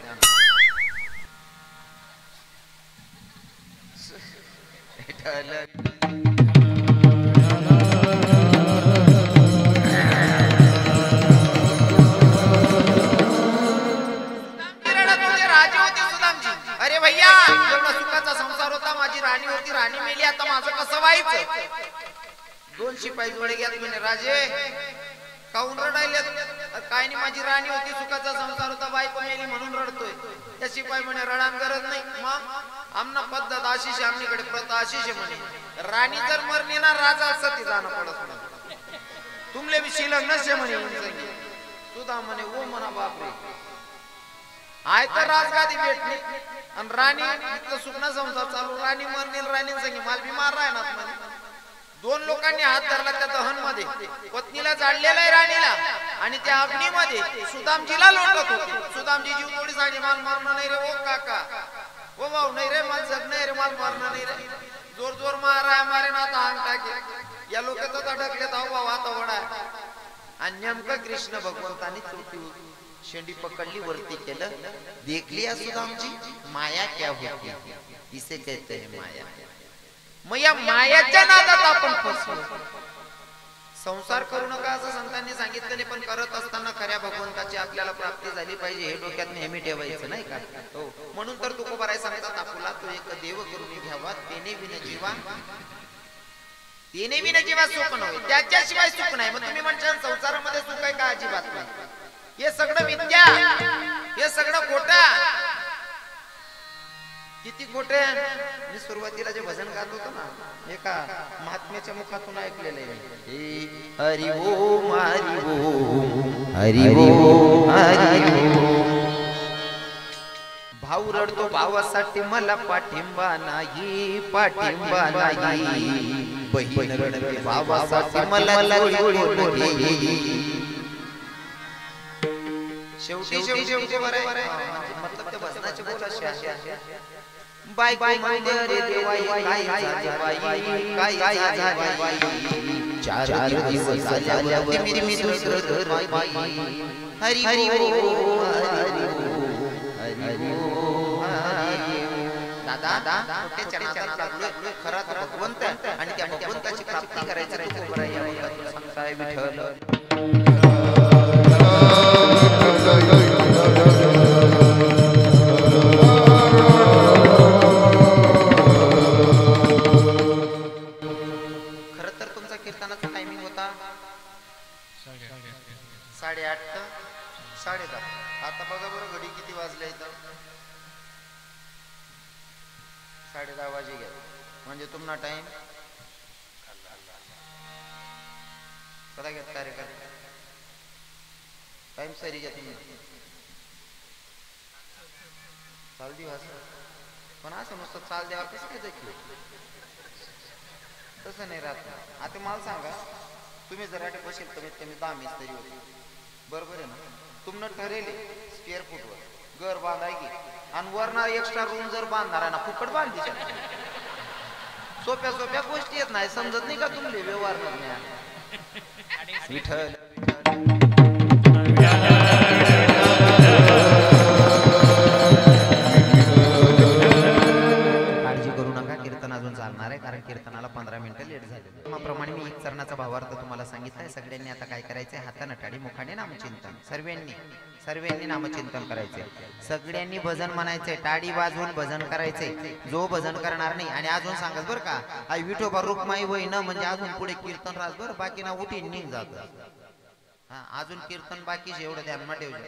राजे होते सुदामजी. अरे भैया एवढा सुखाचा संसार होता. माझी राणी होती. राणी मेली. आता माझं कसं व्हायचं? दोन शिपाई जोडे घ्यात म्हणे राजे काऊन रडायले? काय नाही माझी राणी होती. सुखाचा संसार होता. बायको मेली म्हणून रडतोय. त्या शिपाई म्हणे रडान गरज नाही. मग आमना पद्धत आशिष आमनीकडे प्रथा आशिष म्हणे राणी जर मरली ना राजा सती जाणं पडत तुमले बी शिलग नसे म्हणे. सुद्धा म्हणे ओ म्हणा बापरे आय तर राजगादी भेटली आणि राणी इथलं सुखना संसार चालू. राणी मरली. राणी सांगे माल बीमार राहणार म्हणे. दोन लोकांनी हात धरला त्या दहन मध्ये. पत्नीला जाळलेलं आहे राणीला आणि त्या अग्नीमध्ये सुदामजीला लोटत होते. सुदामजी जीव थोडी सांगे माल मरणं नाही रे ओ काका ओ भाऊ नाही रे माल जग नाही रे माल मरणं नाही रे. जोर जोर मारा मारे ना आता अंग टाके या लोकांचं अडकले तर भाऊ आता वडा. आणि नेमकं कृष्ण भगवंतानी त्रुटी शेंडी पकडली वरती केलं. देख लिया सुदामजी माया क्या होती इसे कहते हैं माया. मग या मायाच्या नादात आपण फसलो. संसार करू नका असं संतांनी सांगितलं नाही. पण करत असताना खऱ्या भगवंताची आपल्याला प्राप्ती झाली पाहिजे हे डोक्यात नेहमी ठेवायचं नाही का. हो म्हणून तर तुकोबाराय सांगतात आपुला तो एक देव करून घ्यावा तेने विन जीवा तेने विन जीवा सुख नव्हे त्याच्याशिवाय सुख नाही. मग तुम्ही म्हणता संसारामध्ये सुख आहे का? अजिबात नाही. हे सगळं विद्या हे सगळं खोटा. किती मोठे. मी सुरुवातीला जे भजन गात होतो ना, एका महात्म्याच्या मुखातून ऐकलेलं आहे. हरि ओम हरि ओम हरि ओम हरि ओम. भाऊ रडतो भावासाठी मला पाठिंबा नाही, पाठिंबा नाही. बहीण रडते भावासाठी मला शेवटी शेवटी मतलब त्या भजनाचे बोल असे आहे. बाय बाय म्हणते रे देवाई काय झाले बाई, चार दिवस झाल्यावर मी दुसरं घर बाई. हरी हरी ओम हरी हरी ओम. दादा ते चरणाला लागलोय. खरा तर भगवंत आणि त्या भगवंताची प्राप्ती करायची राहिली. सांगताय विठ्ठल. कीर्तनाचा टायमिंग होता 8:30 ते 10:30. आता बघा बरं घडी किती वाजले इथं. 10:30 वाजे घ्या म्हणजे तुम्हाला टाइम कदा घेत कार्यक्रम टाइम सरी घ्या तुम्ही. चाल दिवस पण असं नुसतं चाल द्यावा कसं काय देखील तसं नाही राहत. आता मला सांगा, तुम्ही जर अटे बसेल कमीत कमी 10 मिनिट तरी होते, बरोबर आहे ना. तुमनं ठरेल स्क्वेअर फूटवर घर बांधायची आणि वरना एक्स्ट्रा रूम जर बांधणार आहे ना, फुकट बांधली शकता. सोप्या सोप्या गोष्टी येत नाही, समजत नाही का तुमले व्यवहार ज्ञान. विठ्ठल चालणार आहे, कारण कीर्तनाला 15 मिनिटं लेट झाले. त्याप्रमाणे मी एक चरणाचा भावार्थ तुम्हाला सांगितलाय. सगळ्यांनी आता काय करायचंय, हाताने टाळी मुखाने नामचिंतन. सर्वांनी नामचिंतन करायचंय. सगळ्यांनी भजन म्हणायचंय, टाळी वाजवून भजन करायचंय. जो भजन करणार नाही आणि अजून सांगत बरं का, आई विठोबा रुक्माई होई ना म्हणजे अजून पुढे कीर्तन राहत बरं, बाकी ना उठी निघ जात. हा अजून कीर्तन बाकी एवढं ध्यानमा ठेवलं.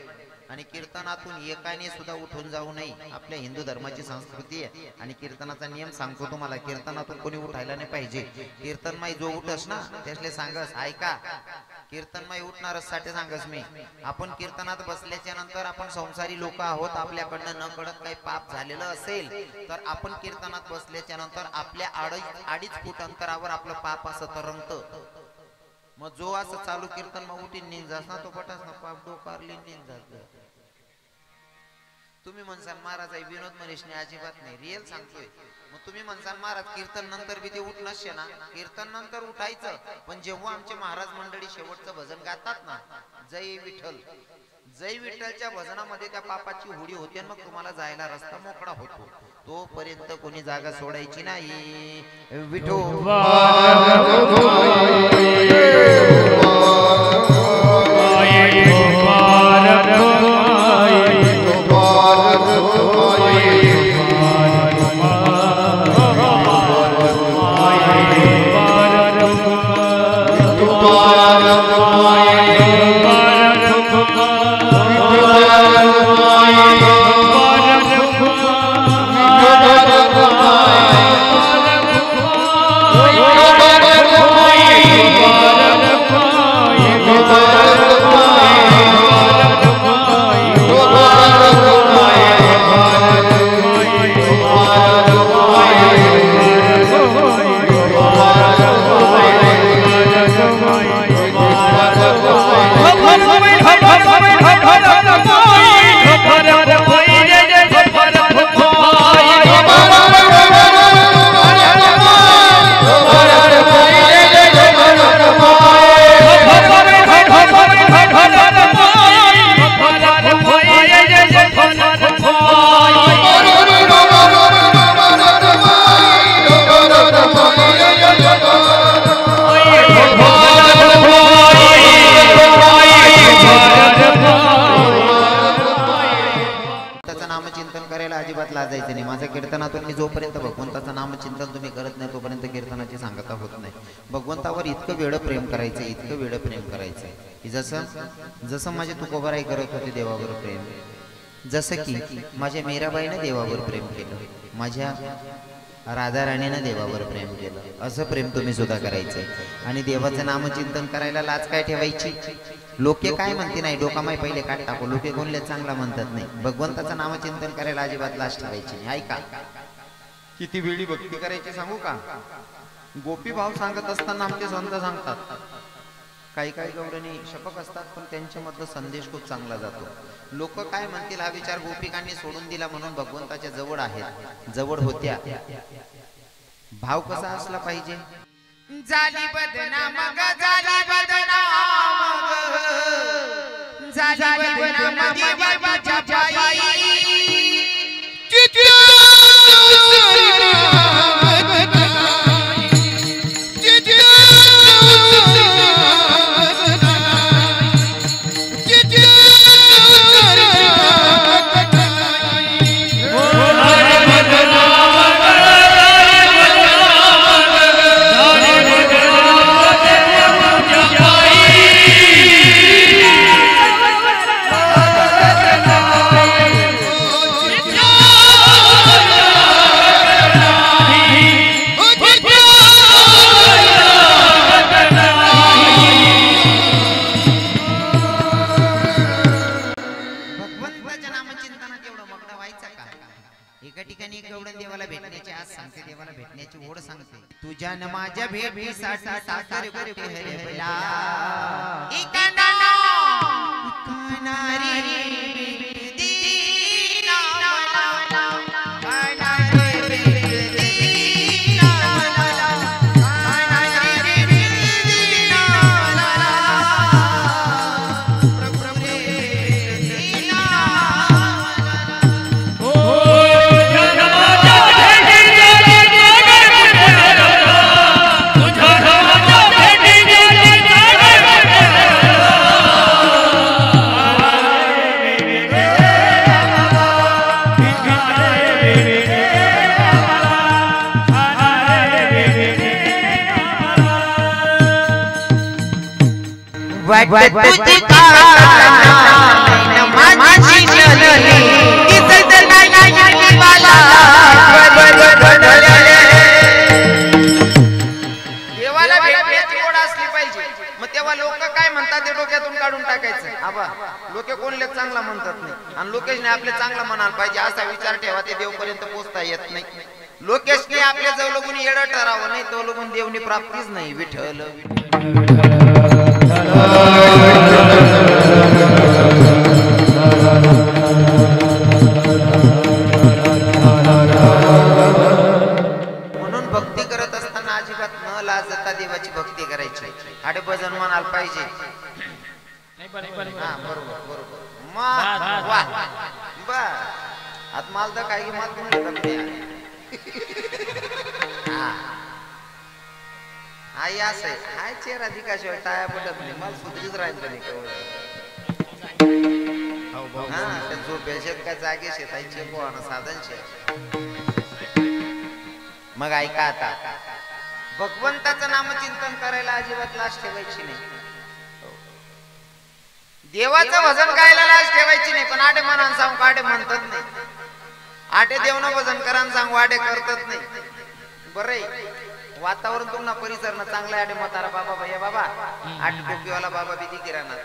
आणि कीर्तनातून एकाने सुद्धा उठून जाऊ नये. आपल्या हिंदू धर्माची संस्कृती आहे आणि कीर्तनाचा नियम सांगतो तुम्हाला. कीर्तनातून कोणी उठायला नाही पाहिजे. कीर्तनमाई जो उठस ना त्यासले सांगस, ऐका कीर्तनमाई उठणारच साठी सांगस मी. आपण कीर्तनात बसल्याच्या नंतर आपण संसारी लोक आहोत, आपल्याकडनं न कळत काही पाप झालेलं असेल तर आपण कीर्तनात बसल्याच्या नंतर आपल्या अडीच फूट अंतरावर आपलं पाप असं तरंगतं. मग जो असं चालू कीर्तन मग उठीन निघ जास ना, तो बटास ना पाप डोकारली निघ जात. तुम्ही म्हणसाल महाराज आहे विनोद मनीषने, अजिबात नाही, रिअल सांगतोय. मग तुम्ही म्हणसाल महाराज कीर्तन नंतर बी ते उठ नसते ना, कीर्तन नंतर उठायचं. पण जेव्हा आमचे महाराज मंडळी शेवटचं भजन गातात ना, जय विठ्ठल जय विठ्ठलच्या भजनामध्ये त्या पापाची होडी होते आणि मग तुम्हाला जायला रस्ता मोकळा होतो. तोपर्यंत कोणी जागा सोडायची नाही. विठो लाजायचं नाही. माझ्या कीर्तनातून मी जोपर्यंत भगवंताचं नामचिंतन तुम्ही करत नाही तोपर्यंत कीर्तनाची सांगता होत नाही. भगवंतावर इतकं वेळ प्रेम करायचं, इतकं वेळ प्रेम करायचं की जसं माझे तुकोबाराई करत होते देवावर प्रेम, जसं की माझ्या मीराबाईने देवावर प्रेम केलं. माझ्या राधा राणीनं देवावर प्रेम केलं, असं प्रेम तुम्ही सुद्धा करायचंय. आणि देवाचं नामचिंतन करायला लाज काय ठेवायची? लोके काय म्हणते नाही, डोकामाय पहिले काट टाकू. लोके कोणले चांगला म्हणतात नाही. भगवंताचं नामचिंतन करायला अजिबात लाज ठेवायची नाही. ऐका किती वेळी भक्ती करायची सांगू का? गोपी भाव सांगत असताना आमचे संत सांगतात, काही काही गौरणी शपक असतात पण त्यांच्यामधला संदेश खूप चांगला जातो. लोक काय म्हणतील हा विचार गोपिकांनी सोडून दिला म्हणून भगवंताच्या जवळ आहेत, जवळ होत्या. भाव कसा असला पाहिजे? झाली बदनाम ग, झाली बदनाम ग, झाली बदनाम देवाच्या पायी. तुझ्या न माझ्या भेटीसाठी साखर गोटे हरवला, तुझी माझी जननी इज्जत नाही वाला. देवाला भेटण्याची ओढ असली पाहिजे. मग तेव्हा लोक काय म्हणतात ते डोक्यातून काढून टाकायचं. आबा लोके कोणले चांगला म्हणतात नाही आणि लोकेशने आपले चांगलं म्हणायला पाहिजे असा विचार ठेवा. ते देवपर्यंत पोहोचता येत नाही. लोकेशने आपल्या जवळ लगून येडं ठरावं नाही तो लगून देवनी प्राप्तीच नाही. विठ्ठल म्हणून भक्ती करत असताना अजिबात न लाजता देवाची भक्ती करायची. आडे भजन म्हणायला पाहिजे. बरोबर आत माल तर काही माल आई असं आहे. हाय चेहरा दिकाशिवाय टाया पडत नाही. मला सुधरीच राहायचं नाही केवळ. हा झोपे शेत का जागे शेतायचे पोहाणं साधन शेत. मग ऐका आता भगवंताचं नामचिंतन करायला अजिबात लाज ठेवायची नाही. देवाचं भजन गायला लाज ठेवायची नाही. पण आटे मनान सांगू आटे म्हणतात नाही. आटे देवनं भजन करा सांगू आटे करतात नाही. बरं वातावरण तुम्हाला परिसर ना चांगला आहे. म्हातारा बाबा भैया बाबा आठ टोपीवाला बाबा बी दिकी राहणार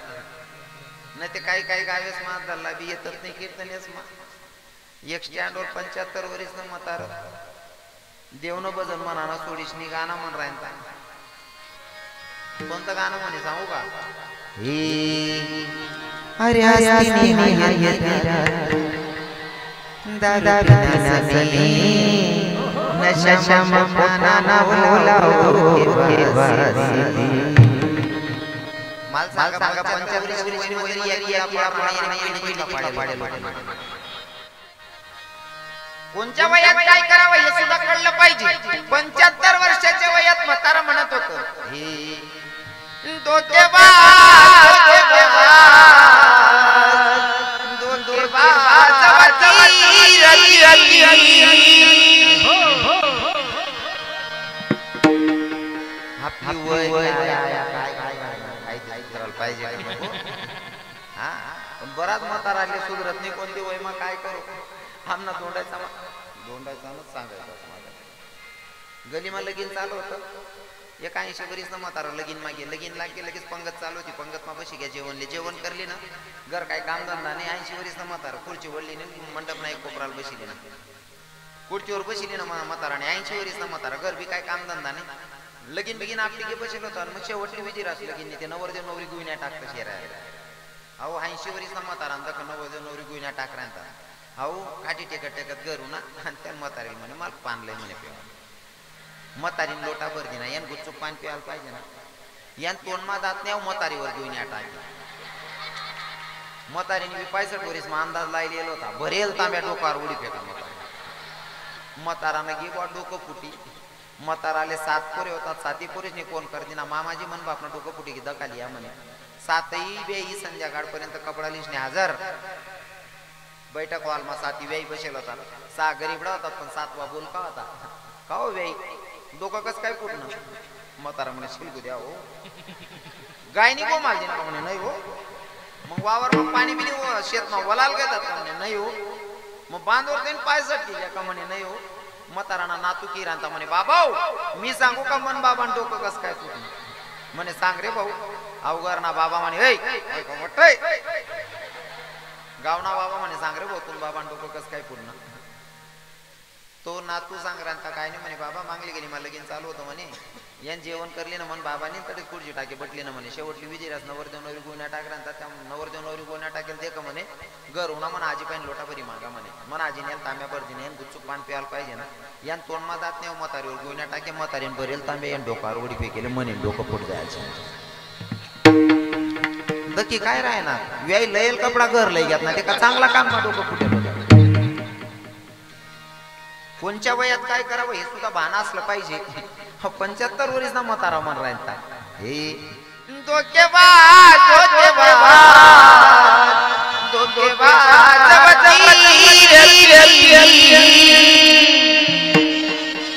नाही. ते काही काही गावेस मात झाला बी येतच नाही. कीर्तनेस एक स्टँडवर 75 वरीस न म्हातार देवनं भजन म्हणा सोडीशनी गाणं म्हण राहता. कोणतं गाणं म्हणे सांगू का? अरे कोणत्या वयात काय करावं हे सुद्धा कळलं पाहिजे. 75 वर्षाच्या वयात म्हातारा म्हणत होतं बराच म्हातारा आले सुधरत नाही. कोणती वय मग काय करू आमना तोंडायचा दोंडाचानच सांगायचं गलीमा लगीन चालू होतं. 81 वरीस ना म्हातारा लगीन मागे लगीन लागे लगेच पंगत चालू होती. पंगत मा बशी घ्या जेवणले जेवण करली ना घर काय काम धंदा नाही. 80 वरीस ना म्हातारा खुर्ची वडली ना मंडप नाही कोपराला बसली ना खुर्चीवर बसली ना म्हाताराने. 80 वरीस ना म्हातारा घर बी काय काम धंदा नाही. लगीन बिगीन आपली गे बसेल होता. मग शेवटची विजीर असं लगीन ते नवरदेव नवरी गुईण्या टाकतं शेरायला. अहो 80 वरीस ना म्हातारा दख नवरदेव नवरी गुईण्या टाकरांता. अहो काठी टेकत टेकत घरू ना आणि त्या म्हातारी म्हणे मला पानलंय म्हणे पिवा. म्हातारीन लोटा भर दिना यान गुच्चूक पान प्यायला पाहिजे ना. यान तोंडमा जात नाही. म्हातारीवर गुईण्या टाकली. म्हातारीने बी 65 वरीस मा अंदाज लायलेला होता. भरेल तांब्या डोकावर उडी फेका म्हातारा. म्हातारानं गे बा डोकं फुटी. म्हाताराले 7 पोरे होतात. 7ही पोरीसने कोण करते ना मामाजी म्हण बापना डोकं फुटी की दकाली या म्हणे. 7ही बेही संध्याकाळपर्यंत कपडा लिहिणे हजर. बैठक हॉलमा 7ही वेई बसेल होता. 6 गरीबडा होतात पण 7वा बोल का होता. का हो वेई डोकं कस काय कुठनं. म्हातारा म्हणे शिलकू द्या हो. गायनी गो माल देना म्हणे नाही हो. मग वावर मग पाणी बिनी शेत ना वलाल घेतात का म्हणे नाही हो. मग बांधवर त्यांनी पाय झटके का म्हणे नाही हो. म्हाताराना नातू की रांता म्हणे बाबा मी सांगू का मन बाबा डोकं कस काय कुठनं. म्हणे सांग रे भाऊ. अवघर ना बाबा म्हणे गावना बाबा म्हणे सांग रे भाऊ तुला बाबा डोकं कस काय पुढनं. तो नातू सांग रांता काय नाही म्हणे बाबा मागली गेली मला लगीन चालू होतं म्हणे. यान जेवण करले ना म्हण बाबाने तरी खुर्ची टाके बटली ना म्हणे. शेवटली विजयरास नवरदेव नवरी गुन्हा टाकरांता त्या नवरदेव नवरी गुन्हा टाकेल ते का म्हणे घर होणार म्हणा आजी पाहिजे लोटा भरी मागा म्हणे. म्हणा आजीने तांब्या भरजीने यान गुच्चूक पान प्यायला पाहिजे ना. यान तोंडमा जात नाही म्हातारीवर गुन्हा टाके म्हातारीन भरेल तांब्या यान डोकावर उडी फेकेले म्हणे डोकं फुट जायचं. दकी काय राहणार व्याय लयल कपडा घर लय घेत ना ते का चांगला काम का डोकं फुटेल. कोणच्या वयात काय करावं हे सुद्धा भान असलं पाहिजे. 75 वरीस ना म्हातारा म्हण राहता हे धोकेबाज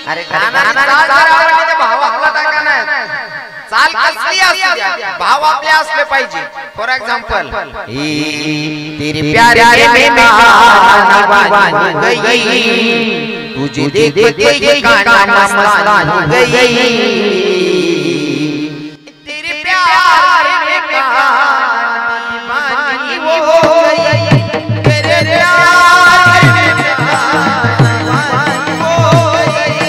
अरे भाव आपला टाका नाही चाल कसली असू द्या भाव आपले असले पाहिजे. फॉर एक्झाम्पल तेरे प्यारे में गई तुझे देखते ही काना मस्तान गई. तेरे प्यार में दीवानी वो गई. तेरे प्यार में दीवानी वो गई.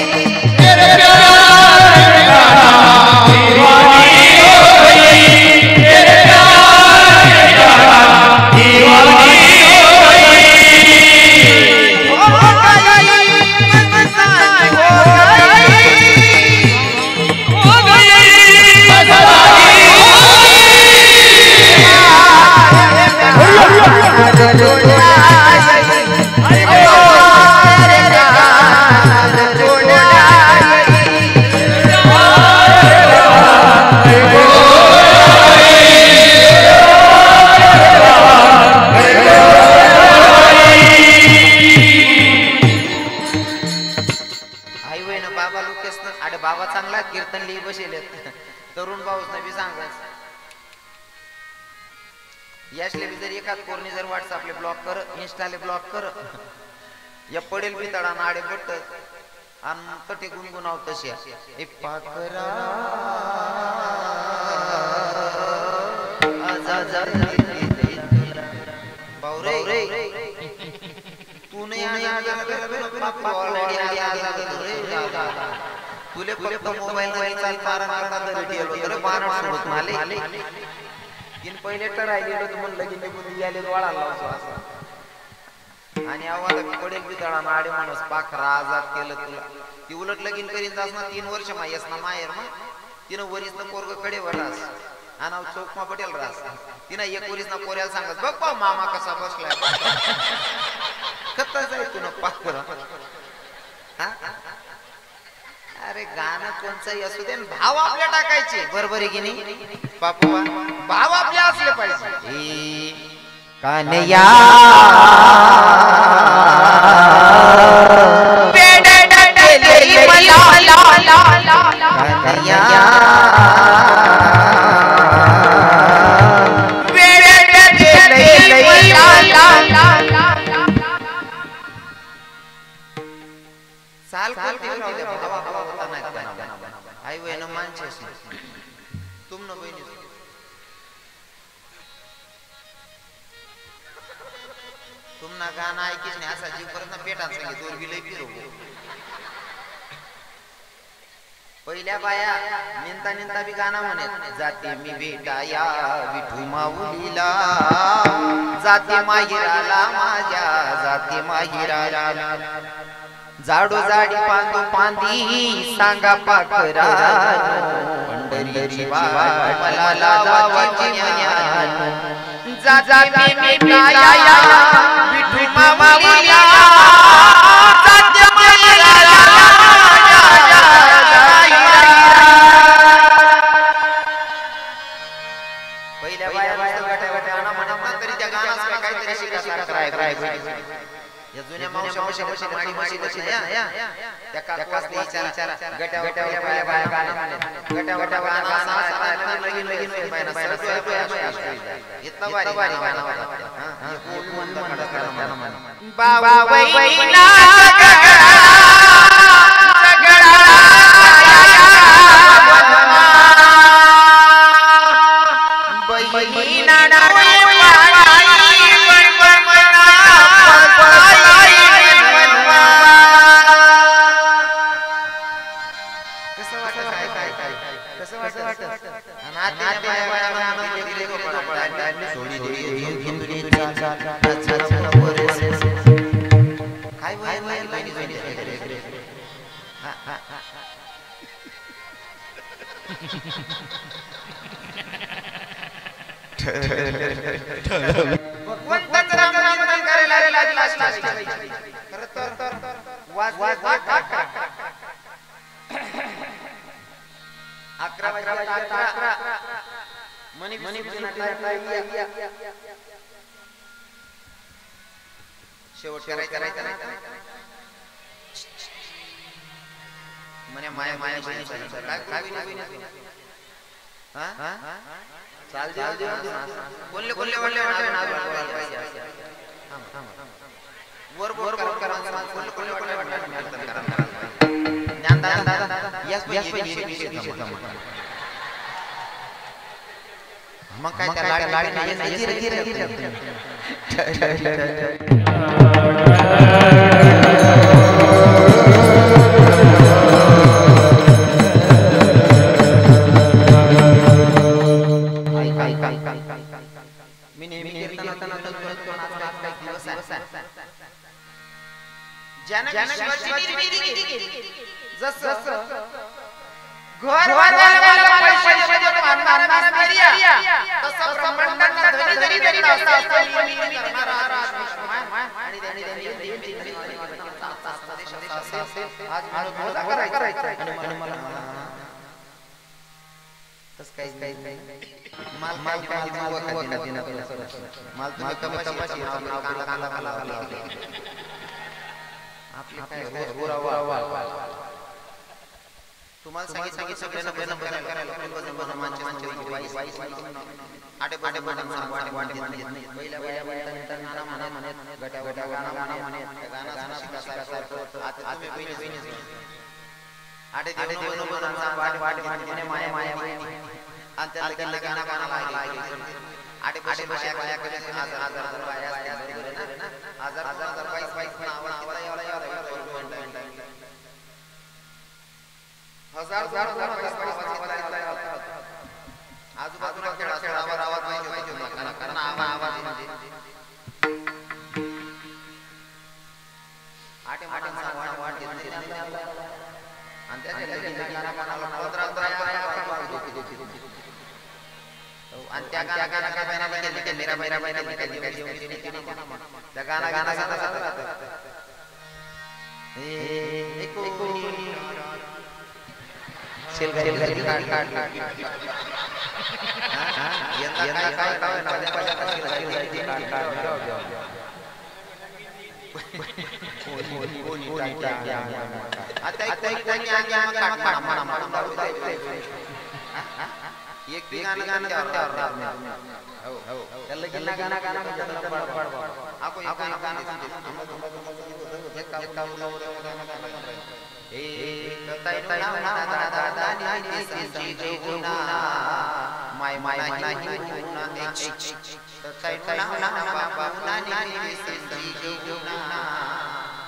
तेरे प्यार में दीवानी हो गई. तेरे प्यार में दीवानी कीर्तन लिहि बसेल तरुण भाऊस न बी सांगस याशले बी जर एकाच कोरणी जर व्हॉट्सअपले ब्लॉक कर इंस्टाले ब्लॉक कर या पडेल बी तडा नाडे बट आणि तटे गुणगुणाव तशा ए पाकरा बावरे तू नाही तुले फक्त मोबाईल नाही चालणार तर बारा सोबत माले तीन पहिले तर राहिलेलो तर म्हणलं की निघून याले वळा लावतो असं आणि आवाज पडेल बी तळा नाडे म्हणून पाखरा आजाद केलं तुला ती उलट लगीन करीन जास ना 3 वर्ष मायस ना मायर मग तिनं वरीस ना पोरग कडे वरास आणि चौकमा पटेल रास तिनं एक वरीस ना पोऱ्याला सांगत बघ बा मामा कसा बसलाय कसा जाय तुला पाखरा अरे गाणं कोणचंही असू दे भाव आपल्या टाकायचे बरोबर आहे की नाही बापू भाव आपले असले पाहिजे कान्या ना बहिणी तुमना गाणं ऐकीच नाही असा जीव करत ना पेटान सांगे दोर बी लई फिरो पहिल्या बाया निंता निंता बी गाणं म्हणत जाते मी भेटाया विठू माऊलीला जाते माहिराला माझ्या जाते माहिराला जाडो जाडी पांदो पांदी सांगा पाकरा पंढरीची वाट मला लावाची मन्या जाते मी भेटाया विठू माऊलीला जाते माहिराला पहिल्या बाया गटा गटा गाणं म्हणत तरी त्या गाण्यात काहीतरी शिकायचं या जुन्या मावशी माडी माडी कशी त्या काकवासनी विचारा गटा गटा बाया बाया गाणं म्हणत गटा गटा गाणं असा लगीन लगीन बायना इतना भारी गाणं वाजतं कोण म्हणतं बाबा वैना शेवट करायचं म्हणे माया माया बोलले बोलले बोलले वर वर करा बोलले बोलले ज्ञान दादा यस मग काय त्या लाडी मी नेहमी घर वाला पैसे देतो मानणारा मेरिया तसं ब्रह्मांडाचा धनी धनी धनी असता आज मला करायचं आणि मला तस काही माल माल कपाशी आपली काय तुम्हाला सांगितलं सगळ्यांना बदल करायला वजन माणसांचे आटे पाटे पाटे वाटे पहिल्या बाया नाना म्हणत गटा गटा गाणं म्हणत गाणं शिकायचं आता तुम्ही बहिणी आटे देऊन वाटे वाटे वाटे माया माया आणि त्याला गाणं लागलं आटे पाटे बाया बाया कधी हजार बाया हजार बाईस आजूबाजूला खेळावर आवाज पाहिजे कारण आवाज आटे वाट आणि त्या गाणं एक माय माय नाही गुना एक तैना ना बाबा नानी संधी गुना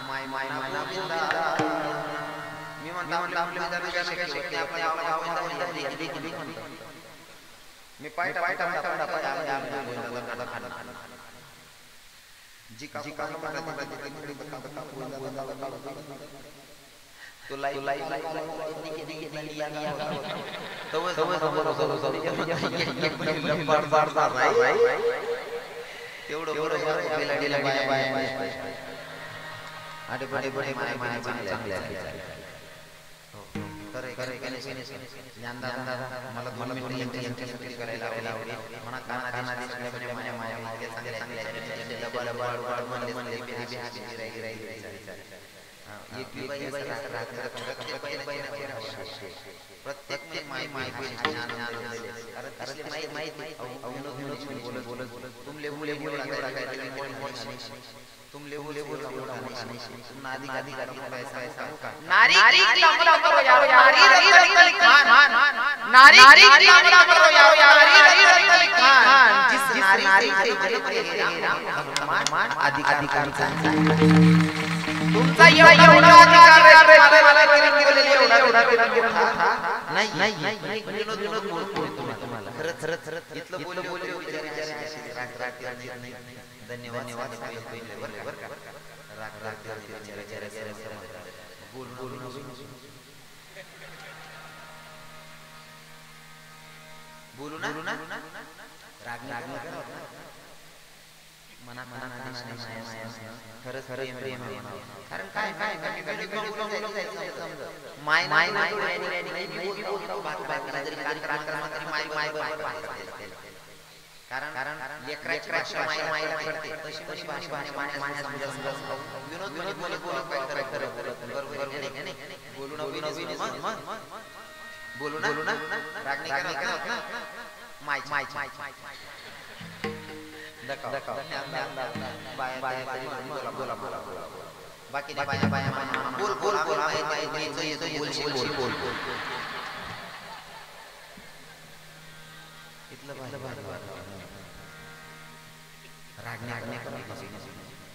माय माय ना गोविंदा मी म्हणतो आपल्या विधान शक्य होते आपल्या गावाला देखील म्हणतो मी पायटा जी का तो लाई प्रत्येक माय माय तुमले बोले तुमले बोले नारी तुमचा एवढा अधिकार नाही धन्यवाद बोलू ना मना खरंच कारण काय माय माय कारण मायला करते तशी बोलू ना रागणी करत ना माय बाकी बोल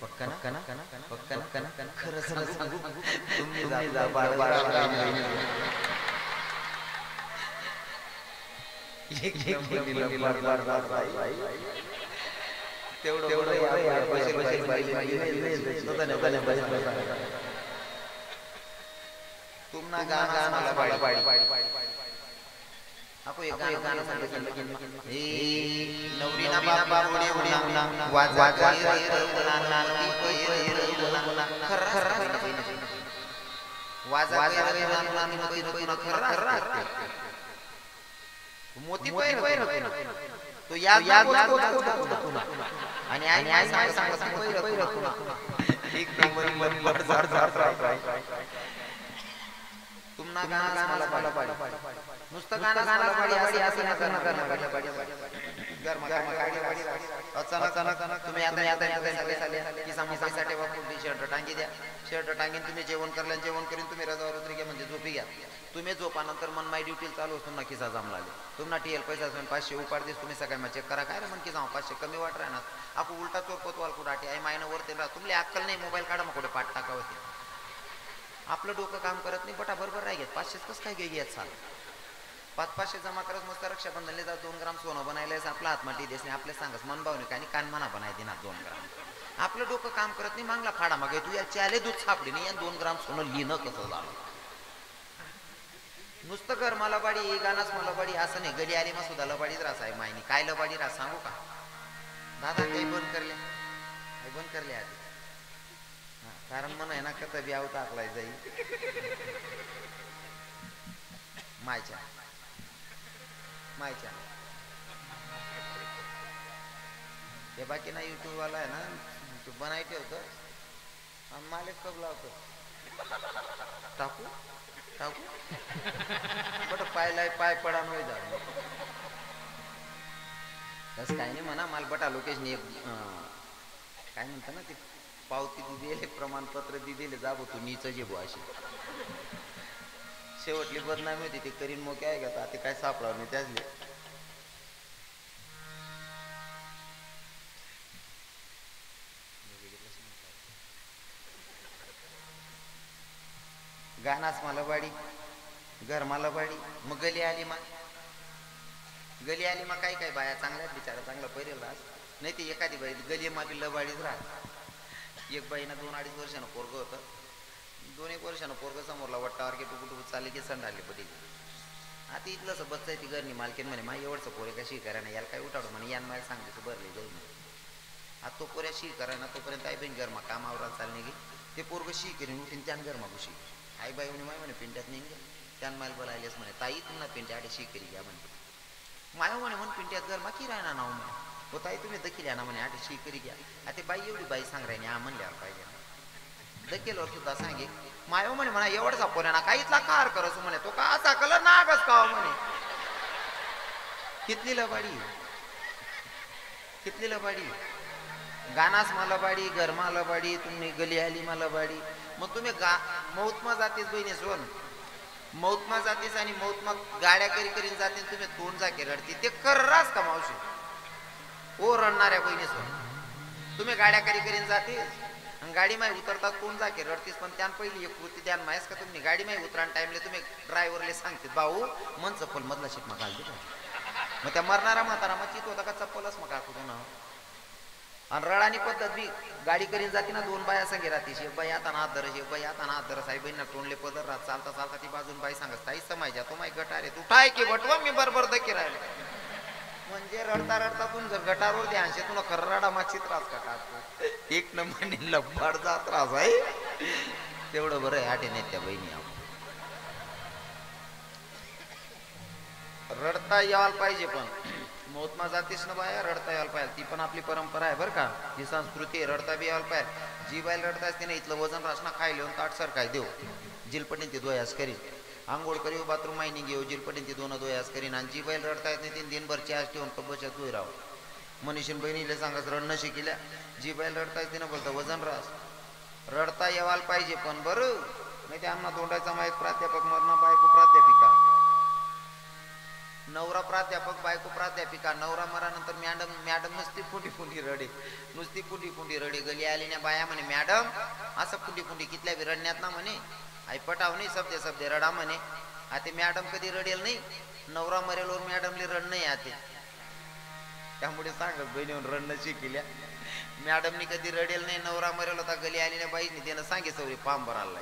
पक्का खरं सांगू तुम्ही तुमना गाना आपको एक गाना नवरीना बाबा वाज मोती तो याद तुमना गाना नुसतं गाना अचानक तुम्ही शर्ट टांगी द्या शर्ट टांगीन तुम्ही जेवण करल्यान जेवण करीन तुम्ही रजावर उतरी घ्या म्हणजे झोपी घ्या तुम्ही झोपानंतर मन माय ड्युटी चालू असतो ना खिसा जमला तुम्हाला टीएल पैसा असून 500 उपाड दिस तुम्ही सगळ्यांना चेक करा काय रे मन की जाऊ 500 कमी वाट राहणार आपण उलटा चोर पोतवाल कुडाटी आई मायनं वरती राहा तुमले अक्कल नाही मोबाईल काढा मग कुठे पाठ टाका होते आपलं डोकं काम करत नाही बटा बरोबर राही घेत 500 कसं काय घ्यायचं चाल 500 जमा करत मस्त रक्षाबंधनले जा 2 ग्राम सोनं बनायलाय आपला हातमाटी देस नाही आपले सांगस मन भावनिक आणि कान म्हणा बनाय देणार 2 ग्राम आपलं डोकं काम करत नाही मागला फाडा मग तू या चाले दूध सापडी नाही या 2 ग्राम सोनं लिहिणं कसं झालं नुसतं घर मला बाडी गानाच मला बाडी असं नाही गडी आली मग सुद्धा लबाडीच राहा आहे मायनी काय लबाडी राहा सांगू का दादा काही बंद करले आधी कारण मन आहे ना कथा बी आवता टाकलाय जाईल मायच्या हे बाकी ना युट्यूब वाला आहे ना तू बनाय ठेवतं आणि मालिक कब लावतो टाकू बट पाय पडा नाही झालं तसं काही नाही म्हणा मला बटा लोकेशन एक काय म्हणता ना ते पावती दिले प्रमाणपत्र दिले जाबो तू नीच जे बो अशी शेवटली बदनामी होती ते करीन मग काय घेता ते काय सापडावं नाही त्याचले गानास मला बाडी घर मला बाडी मग गली आली मग काही काही बाया चांगल्याच बिचारा चांगला पहिरेल राहत नाही ती एखादी बाई गली मागली लबाडीच राहत एक बाईनं 2-2.5 वर्षानं पोरग होतं 2-1 वर्षानं पोरग समोरला वट्टावर की टुकू चालले की संडाले पडी आता इथलंच बच्चा ती घरनी मालकीन म्हणे मा एवढचं पोरे कशी करा ना याला काय उठाडू म्हणे यान मला सांगते भरले जाईल आता तो पोऱ्या शी करा ना तोपर्यंत आई बहीण घरमा कामावर चालणे गे ते पोरग शी करीन उठीन त्यान घरमा घुशी आई बाई म्हणे पिंट्यात नाही घ्या त्यान माल बोलायलेस म्हणे ताई तुम्हाला पिंट्या आटे शी करी घ्या म्हणते माया म्हणे म्हणून पिंट्यात घरमा की राहणार नाव म्हणे हो ताई तुम्ही दखील या ना म्हणे आटे शी करी घ्या आता बाई एवढी बाई सांग राहिली हा म्हणल्यावर पाहिजे दखीलवर सुद्धा सांगे मायो म्हणे म्हणा एवढचा पोऱ्याना काहीतला कार करस म्हणे तो का असा कलर नागच का म्हणे कितली लबाडी गानास मला बाडी घरमा लबाडी तुम्ही गली आली मला बाडी मग तुम्ही मौतमा जातीस बहिणी सोन मौतमा जातीस आणि मौतमा गाड्या करीन जाते तुम्ही तोंड जाके रडती ते कररास का मावशी ओ रडणाऱ्या बहिणी सोन तुम्ही गाड्या करीन जातीस गाडी माय उतरतात कोण जाके रडतीस पण त्यान पहिली एक कृती ध्यान माहीस का तुम्ही गाडी माय उतरान टाइमले तुम्ही ड्रायव्हरले सांगते भाऊ मन चप्पल मधला शिट मग घालते मग त्या मरणारा म्हातारा मग चित होता का चप्पलच मग काकू ना आणि रडानी पद्धत बी गाडी करीन जाते ना 2 बाया संगे राहतीस एक बाई आता हात धरस एक बाई आता हात धरस आई बहिणीना तोंडले पदर राहत चालता ती बाजून बाई सांगत ताई समायच्या तो माय गटारे तू ठाय की बटवा मी बरोबर दकी राहिले म्हणजे रडता तुम जर गटारवर द्यानशे तुला खरं रडा मागची त्रास का काकू एक नंबरने लब्बाडचा त्रास आहे तेवढं बरं आहे आटे नाही त्या बहिणी रडता यायला पाहिजे पण मौतमा जातीस ना बाया रडता यायला पाहिजे ती पण आपली परंपरा आहे बरं का ही संस्कृती आहे रडता बी यायला पाहिजे जी बायला रडता असते ना इथलं वजन रासना खायला येऊन ताटसर काय देऊ जिलपटीन ती दोयास करीन आंघोळ करी बाथरूम माहिनी घेऊ जिलपटीन ती 2 दोयास करीन आणि जी बाईल रडता येत नाही तीन दिनभर चहाज ठेवून कब्बच्या दुई राहू मनीषीन बहिणीला सांगाच रडणं शिकिल्या जी बाईल रडता येते ना बोलता वजन रास रडता यावाल पाहिजे पण बरं नाही ते आम्हाला तोंडाचा माहीत प्राध्यापक मरणा बायको प्राध्यापिका नवरा प्राध्यापक बायको प्राध्यापिका नवरा मरानंतर मॅडम नुसती फुंडी रडे नुसती फुंडी रडे गली आली ना बाया म्हणे मॅडम असं फुंडी कितल्या बी रडण्यात ना म्हणे आई पटाव नाही शब्द रडा म्हणे आता मॅडम कधी रडेल नाही नवरा मरेलवर मॅडमले रड नाही आते त्यामुळे सांगत बहिणीवर रडणं शिकल्या मॅडमनी कधी रडेल नाही नवरा मरेल होता गली आली ना बाईनी त्यानं सांगे सवरी पाम भरायला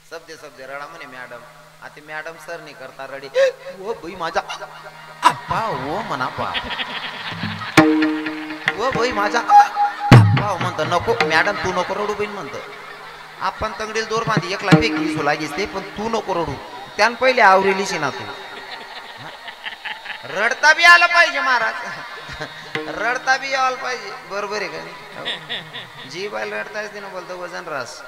शब्द रडा म्हणे मॅडम आता मॅडम सर नाही करता रडे ओ बाई माझा आप्पा ओ म्हणा पा ओ बाई माझा आप्पा म्हणतो नको मॅडम तू नको रडू बहीण म्हणतो आपण तंगडील दोर बांधी एकला फेकी सो लागीसते पण तू नको रडू त्यान पहिले आवरेलीशी ना तू रडता बी आलं पाहिजे महाराज रडता बी यायला पाहिजे बरोबर आहे का नाही जी बाईल रडतायच ना बोलतो वजन रास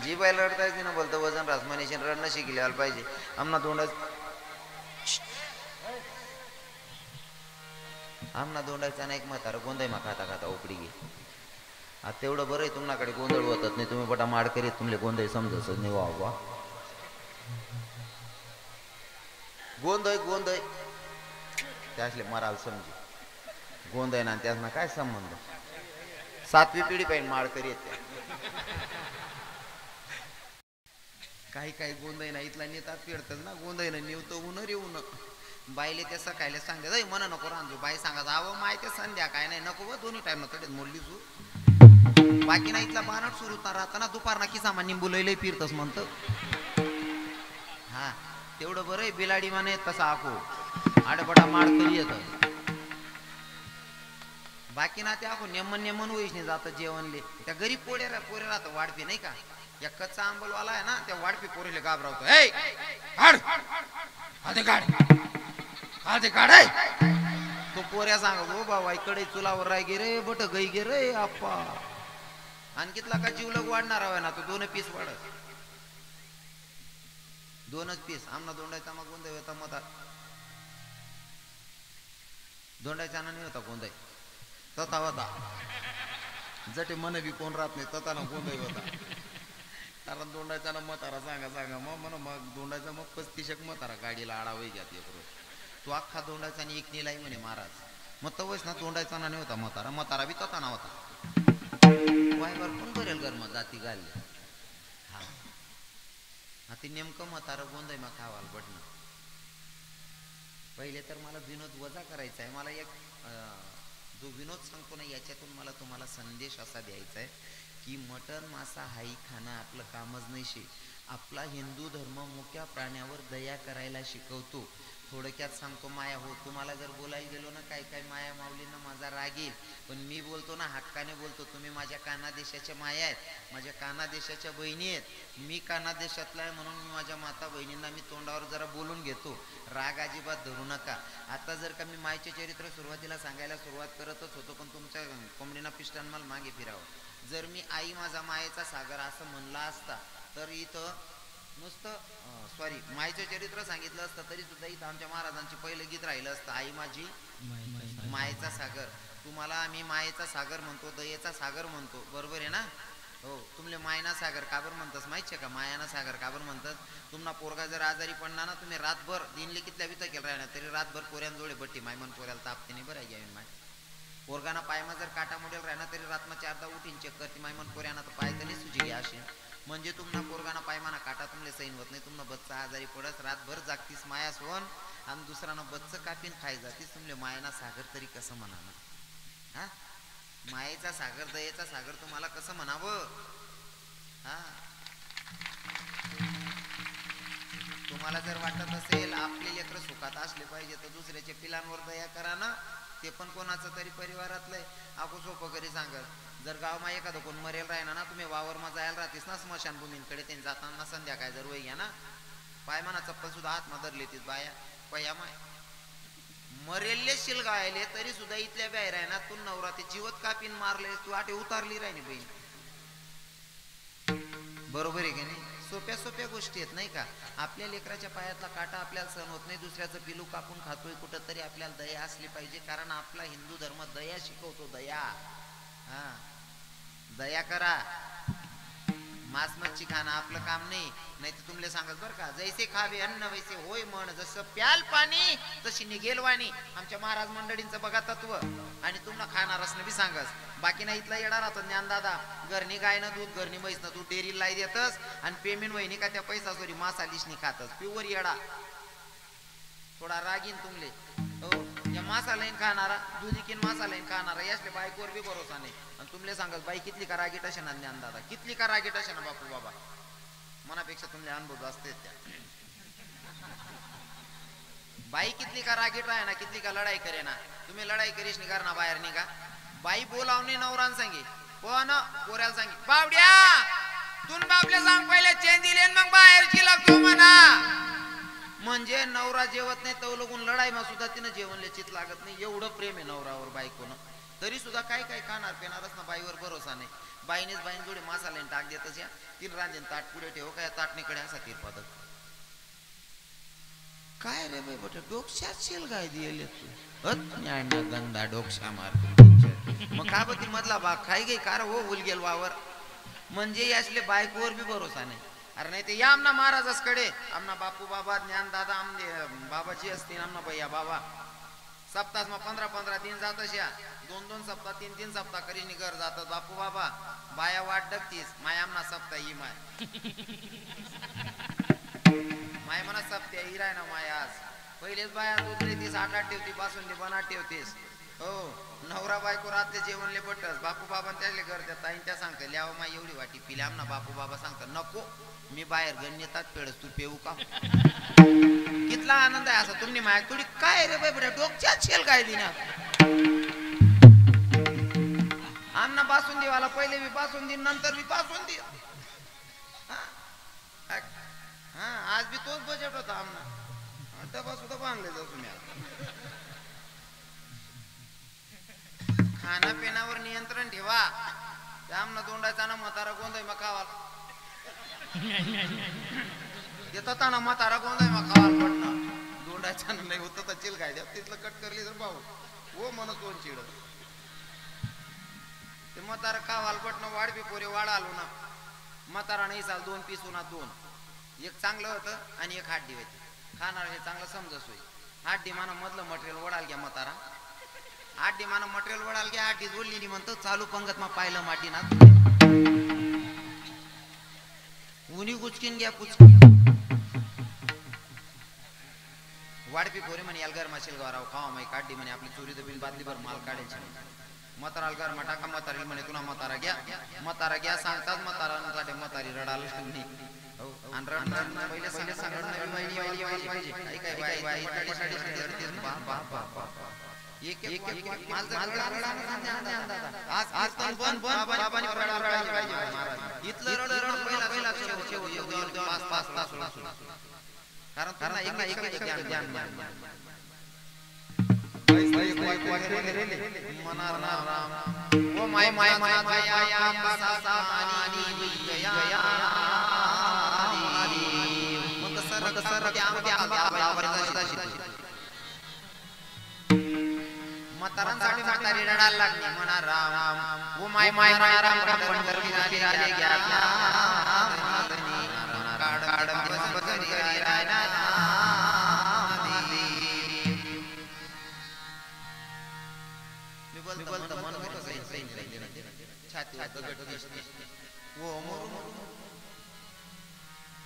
जी बाईल रडतायच ना बोलतो वजन रास मनीषीन रडणं शिकले आलं पाहिजे आमना दोंडाचा ना एक म्हातारा गोंधाय मा खाता उपडी गे आता तेवढं बरं आहे तुमच्याकडे गोंधळ होतात नाही तुम्ही बटा माड करीत तुमले गोंधळ समजत नाही वा गोंधळ त्यासले मराल समजी गोंधळ ना त्यासना काय संबंध 7वी पिढी पाहिजे माड करीत काही गोंधळ ना इथला नेतात फिरतात ना गोंधळ ना नेवतो ऊन रेऊन बाईले ते सकाळी सांगते म्हणा नको रांजू बाई सांगा जावं माय ते संध्या काय नाही नको दोन्ही टाइम ना तडेत मोडली सू बाकी ना इथला बानट सुरू राहताना दुपारना की सामान निंबू लय फिरतस म्हणत हा तेवढं बरं बिलाडी माने तसा आखो आडबडा माड करी येत बाकी ना ते आखो नेमन वैशने जात जेवणले त्या गरीब पोरे राहत वाढपी नाही का या कच्चा आंबलवाला आहे ना त्या वाढपी पोरीले घाबरावतो तो पोऱ्या सांग हो बाबा इकडे चुलावर राय गे रे बट गई गे रे आप्पा आणखीतला का जीवलग वाढणार हवा ना तो 2 पीस वाढत 2च पीस आमना दोंडायचा मग गोंधळ होता मत दोंडायचा नाही होता गोंधळ तथा होता जटे मन बी कोण राहत नाही तथा ना गोंधळ होता कारण दोंडायचा ना म्हातारा सांगा मग दोंडायचा मग 35 म्हातारा गाडीला आडावही घ्या तो अख्खा दोंडायचा आणि एक नेलाई म्हणे महाराज मग तवच ना दोंडायचा नाही होता म्हातारा बी तथा ना होता वायवर कोण करेल घर मग जाती घालले हा आता नेमकं म्हातारं गोंधळ मग खावाल पडणं. पहिले तर मला विनोद वजा करायचा आहे. मला एक जो विनोद सांगतो ना याच्यातून मला तुम्हाला संदेश असा द्यायचा आहे की मटण मासा हाई खाणं आपलं कामच नाही शे. आपला हिंदू धर्म मुक्या प्राण्यावर दया करायला शिकवतो. थोडक्यात सांगतो माया हो, तुम्हाला जर बोलायला गेलो ना काय काय माया माऊलींना माझा राग येईल, पण मी बोलतो ना हक्काने बोलतो. तुम्ही माझ्या काना देशाच्या माया आहेत, माझ्या काना देशाच्या बहिणी आहेत. मी काना देशातला आहे म्हणून मी माझ्या माता बहिणींना मी तोंडावर जरा बोलून घेतो. राग अजिबात धरू नका. आता जर का मी मायचे चरित्र सुरुवातीला सांगायला सुरुवात करतच होतो, पण तुमच्या कोंबडीना पिष्टान मला मागे फिरावं. जर मी आई माझा मायेचा सागर असं म्हणला असता तर इथं नुसतं सॉरी मायचं चरित्र सांगितलं असतं तरी सुद्धा इथं आमच्या महाराजांचे पहिलं गीत राहिलं असतं, आई माझी मायेचा सागर. तुम्हाला आम्ही मायेचा सागर म्हणतो, दयेचा सागर म्हणतो, बरोबर आहे ना? हो. तुमले मायना सागर काबर म्हणतात माहिती का? मायाना सागर काबर म्हणतात? तुम्हाला पोरगा जर आजारी पडणार ना, तुम्ही रातभर दिनले कितल्या विता केलं राहणार तरी रातभर पोऱ्यांजोडे बट्टी माय मन पोऱ्याला तापते नाही बरं घ्यावी माय. पोरगाना पायमा जर काटा मोडेल राहणार तरी रातमा 4दा उठीन चेक करते माय मन पोऱ्याना तर पाय तरी सुजी घ्या असे. म्हणजे तुम्हाला पोरगाना पायमाना काटा तुमले सैन होत नाही. तुम्हाला बच्चा आजारी पडत रातभर जागतीस माया सोन आणि दुसऱ्यानं बच्च कापीन खाई जातीस. तुमले मायना सागर तरी कसं म्हणावं? हा, मायेचा सागर दयेचा सागर तुम्हाला कसं म्हणावं? हा, तुम्हाला जर वाटत असेल आपले लेकर सुखात असले पाहिजे तर दुसऱ्याच्या पिलांवर दया करा ना. ते पण कोणाचं तरी परिवारातलंय. आपण सोपं करी सांगत, जर गावमा एखादं कोण मरेल राहिना ना, तुम्ही वावरमा जायला राहतीस ना स्मशानभूमींकडे, त्यांनी जाताना संध्याकाळ जर वय घ्या ना, पाय म्हणा चप्पल सुद्धा हातमा धरली ती बाया पया माय मरेलले शिलगायले तरी सुद्धा इथल्या बाहेर आहे ना, तू नवरा ते जीवत कापीन मारले तू आटे उतारली राहिनी बहीण. बरोबर आहे की नाही? सोप्या सोप्या गोष्टी आहेत नाही का? आपल्या लेकराच्या पायातला काटा आपल्याला सहन होत नाही, दुसऱ्याचं पिलू कापून खातोय कुठं तरी आपल्याला दया असली पाहिजे. कारण आपला हिंदू धर्म दया शिकवतो. दया. हा, दया करा. मांस मच्छी खाणं आपलं काम नाही. नाही तर तुमले सांगत बरं का, जैसे खावे अन्न वैसे होय मन, जसं प्याल पाणी तशी निघेल वाणी. आमच्या महाराज मंडळींचं बघा तत्व. आणि तुम्हाला खाणारच बी सांगस. बाकी नाही इथला येणार राहतो ज्ञानदादा. घरनी गायनं दूध घरनी म्हैसनं दूध डेअरी लाई देतस आणि पेमेंट वहिनी का त्या पैसा सोरी मासा लिशनी खातस. प्युअर येडा. थोडा रागीन तुमले. हो, या मासा लाईन खाणारा दुधीकीन मासा लाईन खाणारा यासले बायकोवर बी भरोसा नाही. आणि तुमले सांगत बाई कितली का रागीट असे ना ज्ञानदादा, कितली का रागीट असे ना बापू बाबा, मनापेक्षा तुमले अनुभव असते त्या. बाई कितली का रागीट राहे ना, कितली का लढाई करे ना, तुम्ही लढाई करीश निघार ना बाहेर निघा. बाई बोलावणे नवरान सांगे पण पोऱ्याला सांगे बावड्या तून बापले सांग पहिले चेन दिले मग बाहेरची लागतो म्हणा. म्हणजे नवरा जेवत नाही तर लगून लढाई मा सुद्धा तिनं जेवणले चित लागत नाही. एवढं प्रेम आहे नवरावर बायकोनं. तरी सुद्धा काय काय खाणार पेणारच ना, बाईवर भरोसा नाही. बाईनेच बाईन जोडे मासा लाईन टाक देतच या. तीन रांधेन ताट पुढे ठेव काय ताटणीकडे असा तिरपादक. काय रे बाई बट डोक्यात शेल गाय दिले तू गंदा डोक्या मार. मग का बती मधला भाग खाई गई कार हो उल गेल वावर. म्हणजे यासले बायकोवर बी भरोसा नाही. अरे नाही ते या आमना महाराजासकडे आमना बापू बाबा ज्ञानदादा आमने बाबाजी असतील आमना भैया बाबा सप्ताह मग 15-15 दिन जातस या. 2-2 सप्ताह 3-3 सप्ताह करी घर जातात. बापू बाबा बाया वाट डगतीस माय आमना सप्ताह ही माय माय म्हणा सप्त्या ही राय ना माय. आज पहिलेच बाया दूध देतीस 8-8 ठेवती बासून बनाट ठेवतीस. हो, नवरा बायको रातले जेवणले बटस. बापू बाबा त्याले घर त्या ताईन त्या सांगते ल्याव माय एवढी वाटी पिल्या आमना. बापू बाबा सांगतात नको मी बाहेर गणनेतात पेडस तू पेऊ का. कितला आनंद आहे असा तुम्ही माया थोडी काय रे बाई बड्या डोक्यात शेल काय दिना. आमना बासुंदी वाला पहिले बी बासुंदी नंतर बी बासुंदी. हा, आज बी तोच बजेट होता आमना. डबा सुद्धा बांधले जाऊ तुम्ही. खाना पिण्यावर नियंत्रण ठेवा. आमना दोंडाचा ना म्हातारा गोंधळ मग खावाल येतात ना म्हातारा गोंधळ मग खावाल पडणं. दोंडाचा नाही होत तर चिल काय द्या तिथलं कट करली तर भाऊ हो म्हणत कोण चिड ते म्हातारा खावाल पडणं. वाढ बी पोरे वाढ आलो ना. म्हातारा नाही चाल 2 पीस उन्हा 2. एक चांगलं होतं आणि एक हाड्डी होती. खाणार हे चांगलं समजस होई. हाड्डी माना मधलं मटेरियल वडाल घ्या म्हातारा. हाड्डी माना मटेरियल वडाल घ्या. हाड्डी जोडली म्हणतो चालू पंगत मा पाहिलं माटी ना उनी गुचकीन घ्या कुचकी. वाडपी पोरे म्हणे याल घर माशील गाराव खावा माई काढली म्हणे आपली चोरी दबीन बादली भर माल काढायची म्हाताराल घर टाका म्हातारी म्हणे तुला म्हातारा घ्या सांगतात म्हातारा म्हातारी रडाल आणि पहिले सांगत पाहिजे काय बाई एक माल आज बन बाबांनी इथलं पहिला पाच तास कारण त्यांना एक ज्ञान मनार नाम ओ माय माय माय माया पासानी गया मग सर म्हातारांसाठी म्हातारी रडायला लागली म्हणा राम ओ माय माय माय राम पंढरी राहिले घ्या काढ बसरी रायना मी बोलतो मन छाती दगड दिसते ओ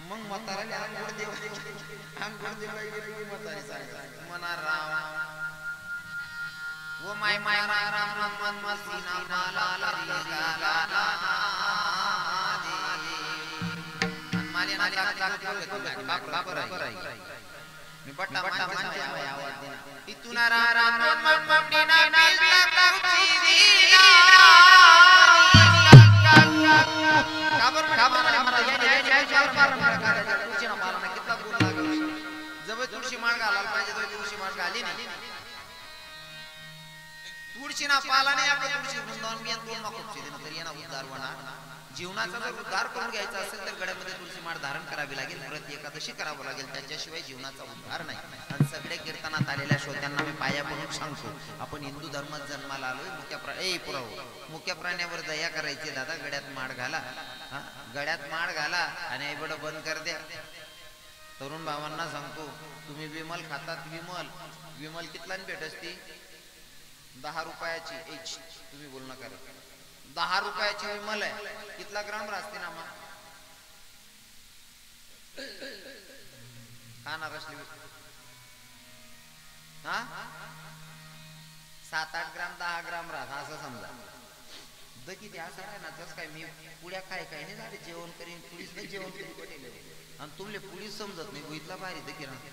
मग म्हाताराला अंगोळ देव म्हातारी सांग म्हणा राम वो माय माय माय राम राम मन मसीना माला ला ला माले ना बाप मी बट्टा मानते आवाज देना इतुना राम मन मम्मीना बिलला कौची दीना काबर मला या तुळशी ना मला ना कितना गुण लागला जब तुळशी माळ घालायला पाहिजे तो तुळशी माळ घाली नाही तुळशी ना पाला नाही आपण तुळशी वृंदावन मी दोन नकोची देना तरी यांना उद्धार होणार जीवनाचा जर उद्धार करून घ्यायचा असेल तर गळ्यामध्ये तुळशी माळ धारण करावी लागेल व्रत एकादशी करावं लागेल त्याच्याशिवाय जीवनाचा उद्धार नाही आणि सगळे कीर्तनात आलेल्या श्रोत्यांना मी पाया पडून सांगतो आपण हिंदू धर्मात जन्माला आलोय मुख्य प्राण्यावर दया करायची दादा गळ्यात माळ घाला गळ्यात माळ घाला आणि ऐबड बंद कर द्या तरुण भावांना सांगतो तुम्ही विमल खातात विमल कितला भेट असती 10 रुपयाची एच तुम्ही बोल नका 10 रुपयाची विमल आहे कितला ग्राम राहते ना मग खाणार असली 7-8 ग्राम 10 ग्राम राहत असं समजा किती असं आहे ना जस काय मी पुड्या काय नाही झाले जेवण करीन पुलीस नाही जेवण करीन आणि तुमले पुलीस समजत नाही इथला भारी दकी राहत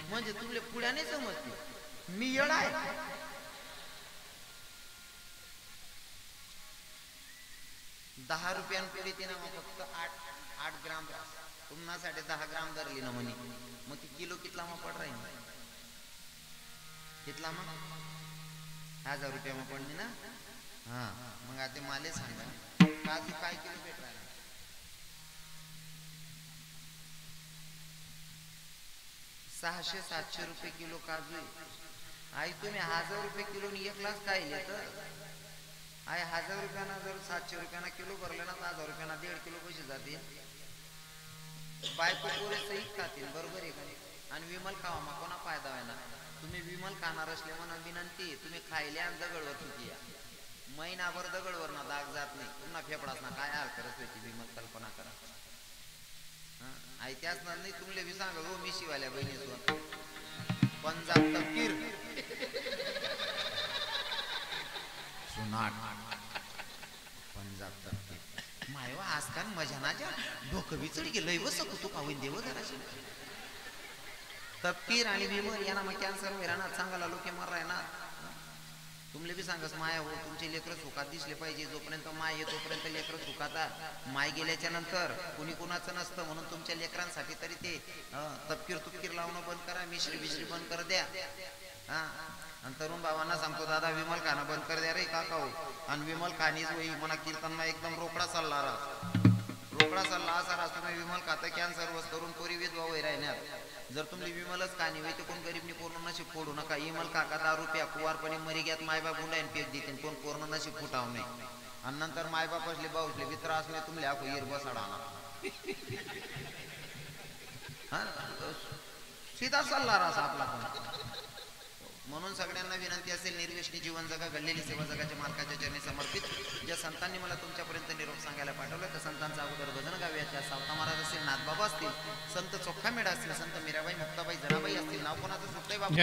म्हणजे तुमले पुड्या नाही समजते मी येड आहे 10 रुपयांपुढे तिने मग फक्त 8 ग्राम पुन्हासाठी 10 ग्राम धरली ना म्हणे मग ती किलो कितला मग पड राहील कितला मग 1000 रुपया मग पडली ना हा मग आता माले सांगा काजू काय किलो भेट राहिला 600-700 रुपये किलो काजू आई तुम्ही 1000 रुपये किलो एक ग्लास खायले तर आई 1000 रुपयाना जर 700 रुपयाना किलो भरले ना 1000 रुपयाना 1.5 किलो कसे जातील बायको पोरे सही खातील बरोबर आहे का आणि विमल खावा मग कोणा फायदा आहे ना तुम्ही विमल खाणार असले म्हणून विनंती तुम्ही खायले आणि दगडवर चुकी या महिनाभर दगडवर ना दाग जात नाही पुन्हा फेफडास ना काय हाल करत होती विमल कल्पना करा आई त्याच नाही तुमले बी सांगा हो मी शिवाल्या बहिणीसोबत पंजाब तपकीर सुनाट पंजाब तपकीर मायवा आजकाल मजानाच्या डोकं बी चढ गेलंय व सकू तू पाहून देव जराशी तपकीर आणि विमल यांना मग कॅन्सर वैराणात सांगायला लोक मर ना तुमले बी सांगस माया हो तुमचे लेकरं सुखात दिसले पाहिजे जोपर्यंत माय आहे तोपर्यंत लेकरं सुखाता माय गेल्याच्या नंतर कुणी कुणाचं नसतं म्हणून तुमच्या लेकरांसाठी तरी ते तपकीर तुपकीर लावणं बंद करा मिश्री बंद कर द्या आणि तरुण बाबांना सांगतो दादा विमल खाणं बंद कर द्या रे काका हो आणि विमल खाणीच होई म्हणा कीर्तनमा एकदम रोकडा चालला असा रास तुम्ही विमल खाता कॅन्सर वस करून पोरी विधवा वय राहण्यात जर तुम्ही विमलच खाणी होई तर कोण गरीबनी पूर्ण नशीब फोडू नका विमल काका 10 रुपया कुवारपणी मरी घ्यात मायबाप गुंडाईन पेक देते कोण पूर्ण नशीब फुटाव नाही आणि नंतर मायबाप असले बाऊसले बी त्रास नाही तुमले आखो येर बसाडा सीधा सल्ला रास आपला म्हणून सगळ्यांना विनंती असेल, निर्व्यसनी जीवन जगा, घडलेली सेवा जगाच्या मालकाच्या चरणी समर्पित. ज्या संतांनी मला तुमच्यापर्यंत निरोप सांगायला पाठवलं त्या संतांचा अगोदर भजन गाव्याच्या सावता महाराज असतील, नाथबाबा असतील, संत चोखा मेढा असतील, संत मीराबाई, मुक्ताबाई, जनाबाई असतील, नाव कोणाचं सुद्धा बाबा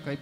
काही